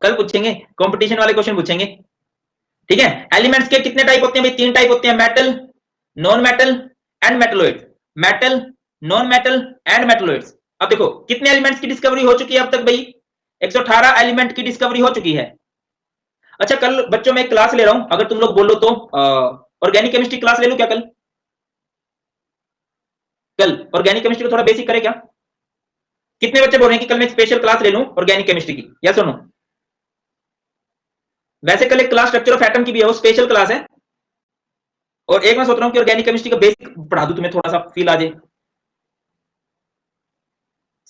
कल पूछेंगे, कंपटीशन वाले क्वेश्चन पूछेंगे। ठीक है? एलिमेंट्स के कितने टाइप होते हैं भाई? तीन टाइप होते हैं, metal, non metal and metalloids. Metal, non metal and metalloids. अब देखो कितने एलिमेंट्स की डिस्कवरी हो चुकी है अब तक भाई? 118 एलिमेंट की डिस्कवरी हो चुकी है। अच्छा, कल बच्चों में एक क्लास ले रहा हूं, अगर तुम लोग बोलो तो ऑर्गेनिक केमिस्ट्री क्लास ले लूं क्या कल? कल ऑर्गेनिक केमिस्ट्री को थोड़ा बेसिक करें क्या? कितने बच्चे बोल रहे हैं कि कल मैं स्पेशल क्लास ले लूं ऑर्गेनिक केमिस्ट्री की? या सुनो, वैसे कल एक क्लास स्ट्रक्चर ऑफ एटम की भी है, वो स्पेशल क्लास है। और एक मैं सोच रहा हूं कि ऑर्गेनिक केमिस्ट्री का बेसिक पढ़ा दूं, तुम्हें थोड़ा सा फील आ जाए।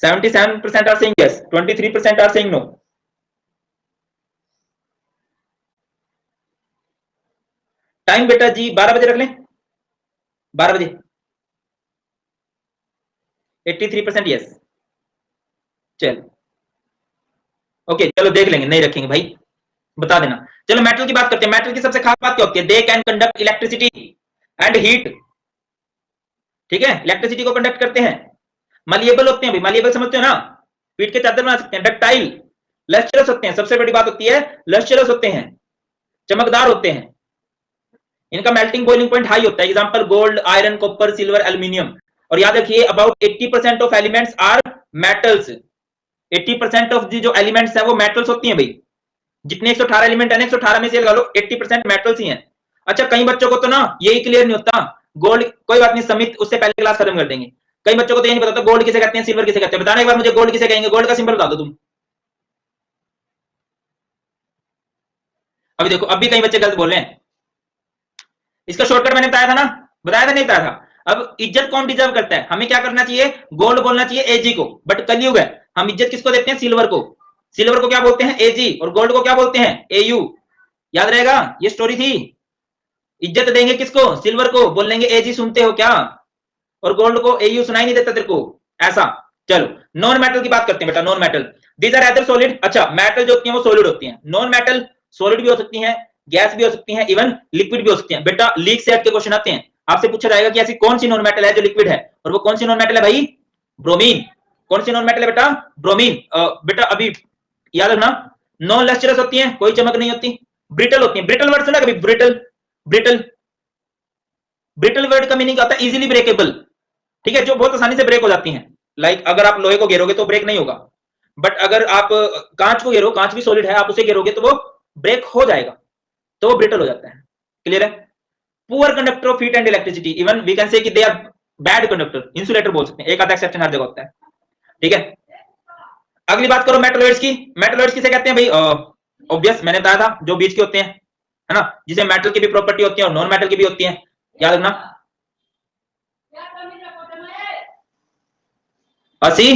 77% are saying yes, 23% are saying no. Time बेटा जी 12 बजे रख लें, 12 बजे। 83% यस। चल, ओके चलो देख लेंगे, नहीं रखेंगे भाई, बता देना। चलो मेटल की बात करते हैं। मेटल की सबसे खास बात क्या होती है? They can conduct electricity and heat. ठीक है? इलेक्ट्रिसिटी को कंडक्ट करते हैं। मलिएबल होते हैं भाई, मलिएबल समझते हो ना? पीठ के चादर बना सकते हैं। डक्टाइल, लस्चरस होते हैं, सबसे बड़ी बात होती है लस्चरस होते हैं, चमकदार होते हैं। इनका मेल्टिंग बॉइलिंग पॉइंट हाई होता है। Example gold, iron, copper, silver, aluminium. और याद रखिए about 80% of elements are metals. 80% of जो एलिमेंट्स है वो मेटल्स होती हैं भाई। जितने 118 एलिमेंट है 118 में से लगा लो 80% मेटल्स ही हैं। अच्छा कई बच्चों को तो ना यही क्लियर नहीं होता। गोल्ड कोई बात नहीं, समित उससे पहले क्लास खत्म कर देंगे। कई बच्चों को तो ये नहीं पता गोल्ड किसे कहते हैं, सिल्वर किसे कहते हैं। बताना एक बार मुझे गोल्ड किसे कहेंगे, गोल्ड का सिंबल बता दो तुम। अभी देखो अब भी कई बच्चे गलत बोल रहे हैं। इसका शॉर्टकट मैंने बताया था ना, बताया था नहीं बताया था। अब इज्जत कौन डिजर्व करता है, हमें क्या करना चाहिए, गोल्ड बोलना चाहिए एजी को। बट कलयुग है, हम इज्जत किसको देते हैं, सिल्वर को। सिल्वर को क्या बोलते हैं, एजी, और गोल्ड को क्या बोलते हैं, एयू। याद रहेगा, ये स्टोरी थी। इज्जत देंगे किसको, सिल्वर को, बोलेंगे एजी सुनते हो क्या, और गोल्ड को एयू सुनाई नहीं देता तेरे को, ऐसा। चलो नॉन मेटल की बात करते हैं बेटा, non metal these are either solid. अच्छा मेटल जो होती है वो सॉलिड होती है, नॉन मेटल सॉलिड भी हो सकती है, गैस भी हो सकती है, इवन लिक्विड भी हो सकती है। बेटा लीक से हट के क्वेश्चन आते हैं, आपसे पूछा जाएगा कि ऐसी कौन सी नॉन मेटल है जो लिक्विड है, और वो कौन सी नॉन मेटल है भाई, ब्रोमीन। कौन सी नॉन मेटल है बेटा, ब्रोमीन। बेटा अभी याद रखना, नॉन लस्टरस होती है, कोई चमक नहीं होती, ब्रिटल होती है। ब्रिटल वर्ड सुना कभी, ब्रिटल, ब्रिटल, ब्रिटल वर्ड का मीनिंग आता है इजीली ब्रेकेबल, ठीक है, जो बहुत आसानी से ब्रेक हो जाती हैं। लाइक अगर आप लोहे को घेरोगे तो ब्रेक नहीं होगा, बट अगर आप कांच को घेरो, कांच भी सॉलिड है, आप उसे घेरोगे तो वो ब्रेक हो जाएगा, तो वो ब्रिटल हो जाता है। क्लियर है। Poor conductor of heat and electricity, even we can say कि they are bad conductor, insulator बोल सकते हैं, एक आधा एक्सेप्शन हर जगह होता है। ठीक है, अगली बात करो मेटलॉइड्स की। मेटलॉइड्स किसे कहते हैं भाई, ऑब्वियस मैंने बताया था, जो बीच के होते हैं, है ना, जिसे मेटल की भी प्रॉपर्टी होती है और नॉन मेटल की भी होती है, याद रखना। असी,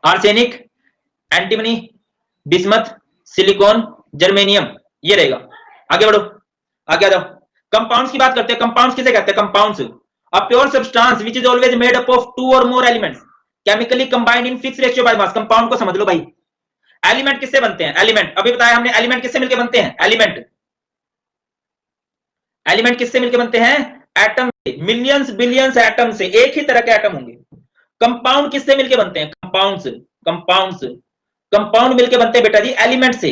arsenic, antimony, bismuth, silicon, germanium, ये रहेगा। आगे बढ़ो, आगे आ जाओ। कंपाउंड्स की बात करते हैं, कंपाउंड्स किसे कहते हैं, compounds a pure substance which is always made up of two or more elements chemically combined in fix ratio by mass. Compound को समझ लो भाई। एलिमेंट किससे बनते हैं, एलिमेंट अभी बताया हमने, एलिमेंट किससे मिलकर बनते हैं, एलिमेंट, एलिमेंट किससे मिलकर बनते हैं, एटम से, मिलियंस बिलियंस एटम से, एक ही तरह के एटम होंगे। कंपाउंड किससे मिलकर बनते हैं, कंपाउंड्स, कंपाउंड्स, कंपाउंड मिलकर बनते हैं बेटा जी एलिमेंट से,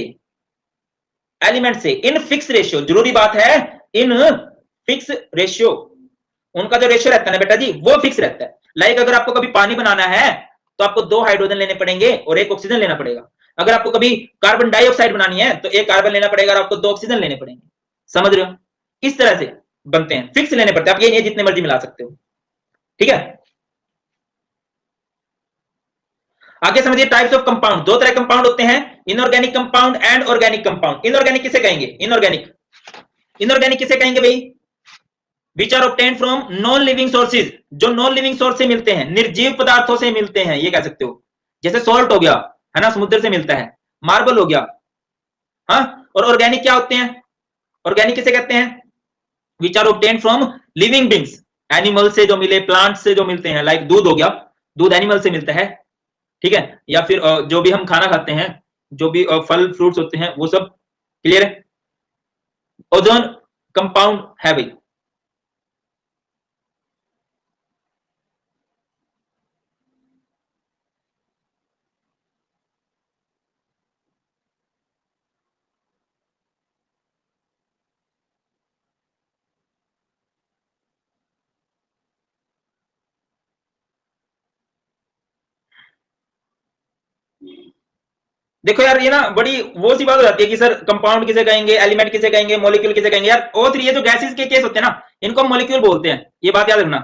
एलिमेंट से इन फिक्स रेशियो, जरूरी बात है, इन फिक्स रेशियो। उनका जो रेशियो रहता है ना बेटा जी वो फिक्स रहता है। लाइक अगर आपको कभी पानी बनाना है तो आपको 2 हाइड्रोजन लेने पड़ेंगे और 1 ऑक्सीजन लेना पड़ेगा। अगर आपको कभी कार्बन डाइऑक्साइड बनानी है तो 1 कार्बन लेना पड़ेगा और आपको 2 ऑक्सीजन लेने पड़ेंगे। समझ रहे हो, इस तरह से बनते हैं, फिक्स लेने पड़ते हैं, आप ये नहीं जितने मर्जी मिला सकते हो। ठीक है, आगे समझिए टाइप्स ऑफ कंपाउंड। दो तरह कंपाउंड होते हैं, inorganic compound and organic compound. Inorganic किसे कहेंगे, इनऑर्गेनिक, इनऑर्गेनिक किसे कहेंगे भाई, which are obtained from non living sources, जो नॉन लिविंग सोर्स से मिलते हैं, निर्जीव पदार्थों से मिलते हैं, ये कह सकते हो। जैसे सॉल्ट हो गया, है ना, समुद्र से मिलता है, मार्बल हो गया। हाँ, और ऑर्गेनिक क्या होते हैं, ऑर्गेनिक किसे कहते हैं, which are obtained from living beings, animal से जो मिले, प्लांट से जो मिलते हैं, लाइक दूध हो गया, दूध एनिमल से मिलता है। ठीक है, या फिर जो भी हम खाना खाते हैं, जो भी फल फ्रूट्स होते हैं वो सब। क्लियर है, ओजोन कंपाउंड है भाई। देखो यार ये ना बड़ी वो सी बात हो जाती है कि सर कंपाउंड किसे कहेंगे, एलिमेंट किसे कहेंगे, मॉलिक्यूल किसे कहेंगे। यार O3 ये जो गैसेस के केस होते हैं ना, इनको मॉलिक्यूल बोलते हैं, ये बात याद रखना।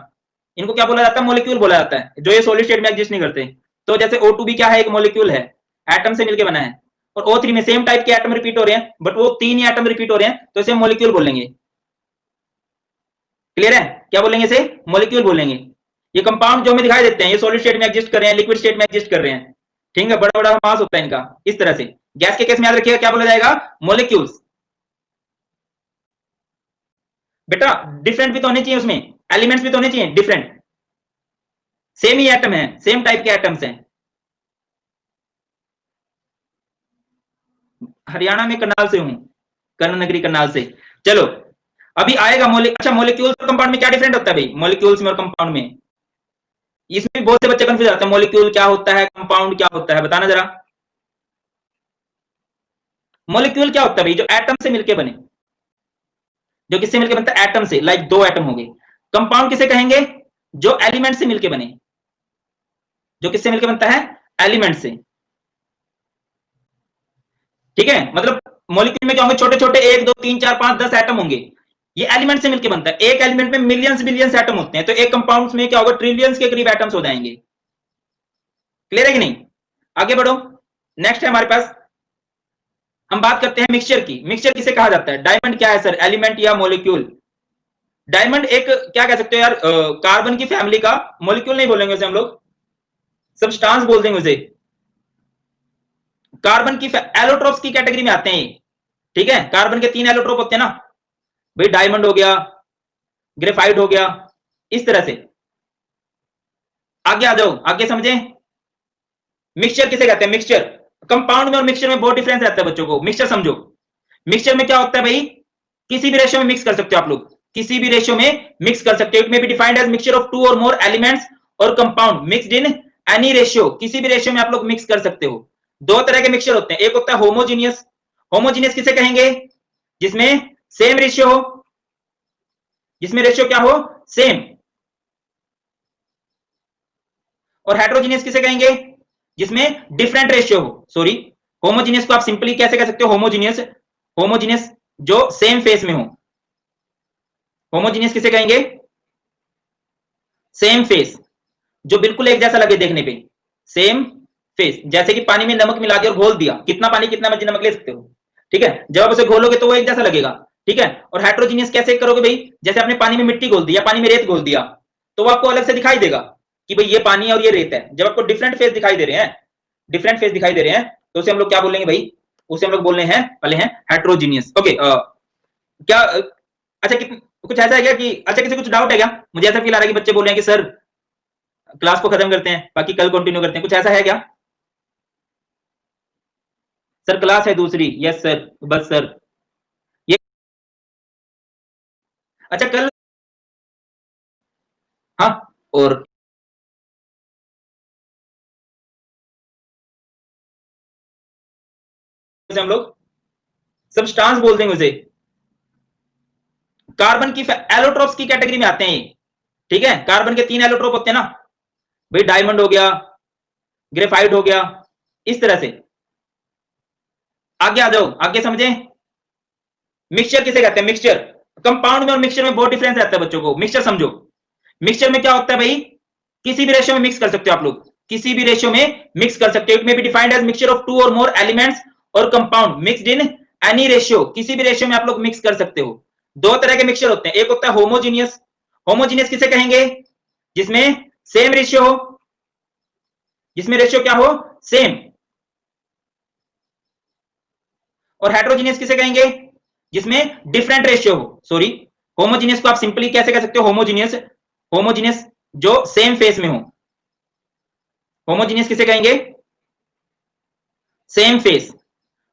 इनको क्या बोला जाता है, मॉलिक्यूल बोला जाता है, जो ये सॉलिड स्टेट में एग्जिस्ट नहीं करते। तो जैसे O2 भी क्या है, एक मॉलिक्यूल है, एटम से मिलकर बना है। और O3 में सेम टाइप के एटम रिपीट हो रहे हैं, बट वो 3 ही एटम रिपीट हो रहे हैं, तो इसे मॉलिक्यूल बोलेंगे। क्लियर है, क्या बोलेंगे इसे, मॉलिक्यूल बोलेंगे। ये कंपाउंड जो हमें दिखाई देते हैं, ये सॉलिड स्टेट में एग्जिस्ट कर रहे हैं, लिक्विड स्टेट में एग्जिस्ट कर रहे हैं। ठीक है, बड़ा बड़ा मास होता है इनका, इस तरह से। गैस के केस में याद रखिएगा क्या बोला जाएगा, मॉलिक्यूल्स। बेटा डिफरेंट भी तो होने चाहिए उसमें, एलिमेंट्स भी तो होने चाहिए डिफरेंट। सेम ही एटम है, सेम टाइप के एटम्स हैं। हरियाणा में करनाल से हूं, कर्ण नगरी करनाल से। चलो अभी आएगा अच्छा मॉलिक्यूल्स और कंपाउंड में क्या डिफरेंट होता है भाई, मॉलिक्यूल्स में और कंपाउंड में। इसमें बहुत से बच्चे कंफ्यूज आते हैं, मॉलिक्यूल क्या होता है, कंपाउंड क्या होता है, बताना जरा। मॉलिक्यूल क्या होता है भाई, जो एटम से मिलकर बने, जो किससे मिलकर बनता है, एटम से, लाइक 2 एटम हो गए। कंपाउंड किसे कहेंगे, जो एलिमेंट से मिलके बने, जो किससे मिलके बनता है, एलिमेंट से। ठीक है, मतलब मॉलिक्यूल में क्या होंगे, छोटे छोटे 1 2 3 4 5 10 एटम होंगे, ये एलिमेंट से मिलके बनता है। एक एलिमेंट में मिलियंस बिलियंस एटम होते हैं, तो एक कंपाउंड में क्या होगा, ट्रिलियंस के करीब एटम्स हो जाएंगे। क्लियर है कि नहीं? आगे बढ़ो, नेक्स्ट है हमारे पास, हम बात करते हैं मिक्सचर की। मिक्सचर किसे कहा जाता है? डायमंड क्या है सर, एलिमेंट या मॉलिक्यूल? डायमंड एक क्या कह सकते हो यार, कार्बन की फैमिली का, मॉलिक्यूल नहीं बोलेंगे उसे हम लोग, सब्सटेंस बोल देंगे उसे। कार्बन की एलोट्रोप्स की कैटेगरी में आते हैं ये। ठीक है, कार्बन के 3 एलोट्रोप होते हैं ना भाई, डायमंड हो गया, ग्रेफाइट हो गया, इस तरह से। आगे आ जाओ, आगे समझे। मिक्सचर किसे कहते हैं? मिक्सचर, कंपाउंड में और मिक्सचर में बहुत डिफरेंस रहता है बच्चों को। मिक्सचर समझो, मिक्सचर में क्या होता है भाई, किसी भी रेशियो में मिक्स कर सकते हो आप लोग, किसी भी रेशियो में मिक्स कर सकते हो। It may be defined as mixture of 2 or more elements or compound mixed in any ratio, किसी भी रेशियो में आप लोग मिक्स कर सकते हो। दो तरह के मिक्सचर होते हैं, एक होता है होमोजीनियस। होमोजीनियस किसे कहेंगे? जिसमें सेम रेशियो हो, जिसमें रेशियो क्या हो, सेम। और हेट्रोजीनियस किसे कहेंगे? जिसमें डिफरेंट रेशियो हो। सॉरी, होमोजीनियस को आप सिंपली कैसे कह सकते हो, होमोजीनियस, होमोजीनियस जो सेम फेस में हो। होमोजीनियस किसे कहेंगे? सेम फेस, जो बिल्कुल एक जैसा लगे देखने पे, सेम फेस। जैसे कि पानी में नमक मिला दिया और घोल दिया, कितना पानी कितना मर्जी नमक ले सकते हो। ठीक है, जब आप उसे घोलोगे तो वो एक जैसा लगेगा। ठीक है, और हेट्रोजीनियस कैसे करोगे भाई? जैसे आपने पानी में मिट्टी घोल दी या पानी में रेत घोल दिया, तो वो आपको अलग से दिखाई देगा कि भाई ये पानी और ये रेत है। जब आपको डिफरेंट फेस दिखाई दे रहे हैं, डिफरेंट फेस दिखाई दे रहे हैं, तो उसे हम लोग क्या बोलेंगे भाई? उसे हम लोग बोल रहे हैं, पहले हैं हेट्रोजीनियस। ओके, क्या अच्छा कुछ ऐसा है क्या कि, अच्छा किसी कुछ डाउट है क्या? मुझे ऐसा फील आ रहा है कि बच्चे बोल रहे हैं कि सर क्लास को खत्म करते हैं, बाकी कल कंटिन्यू करते हैं, कुछ ऐसा है क्या? सर क्लास है दूसरी, यस सर, बस सर ये, अच्छा कल, हाँ, और हम लोग सब्सटेंस बोल देंगे उसे। कार्बन की एलोट्रोप्स की कैटेगरी में आते हैं ये। ठीक है, कार्बन के 3 एलोट्रोप होते हैं ना भाई, डायमंड हो गया, ग्रेफाइट हो गया, इस तरह से। आगे आ जाओ, आगे समझे। मिक्सचर किसे कहते हैं? मिक्सचर, कंपाउंड में और मिक्सचर में बहुत डिफरेंस रहता है बच्चों को। मिक्सचर समझो, मिक्सचर में क्या होता है भाई, किसी भी रेशियो में मिक्स कर सकते हो आप लोग, किसी भी रेशियो में मिक्स कर सकते हो। It may be defined as mixture of 2 or more elements or compound mixed in any ratio, किसी भी रेशियो में आप लोग मिक्स कर सकते हो। दो तरह के मिक्सचर होते हैं, एक होता है होमोजीनियस। होमोजीनियस किसे कहेंगे? जिसमें सेम रेशियो हो, जिसमें रेशियो क्या हो, सेम। और हेट्रोजीनियस किसे कहेंगे? जिसमें डिफरेंट रेशियो हो। सॉरी, होमोजीनियस को आप सिंपली कैसे कह सकते हो, होमोजीनियस, होमोजीनियस जो सेम फेस में हो। होमोजीनियस किसे कहेंगे? सेम फेस,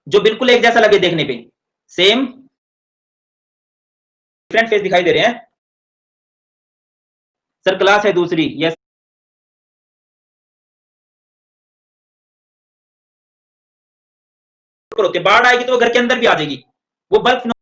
जो बिल्कुल एक जैसा लगे देखने पे, सेम। डिफरेंट फेस दिखाई दे रहे हैं, सर क्लास है दूसरी, यस। होते बाढ़ आएगी तो वो घर के अंदर भी आ जाएगी, वो बल्ब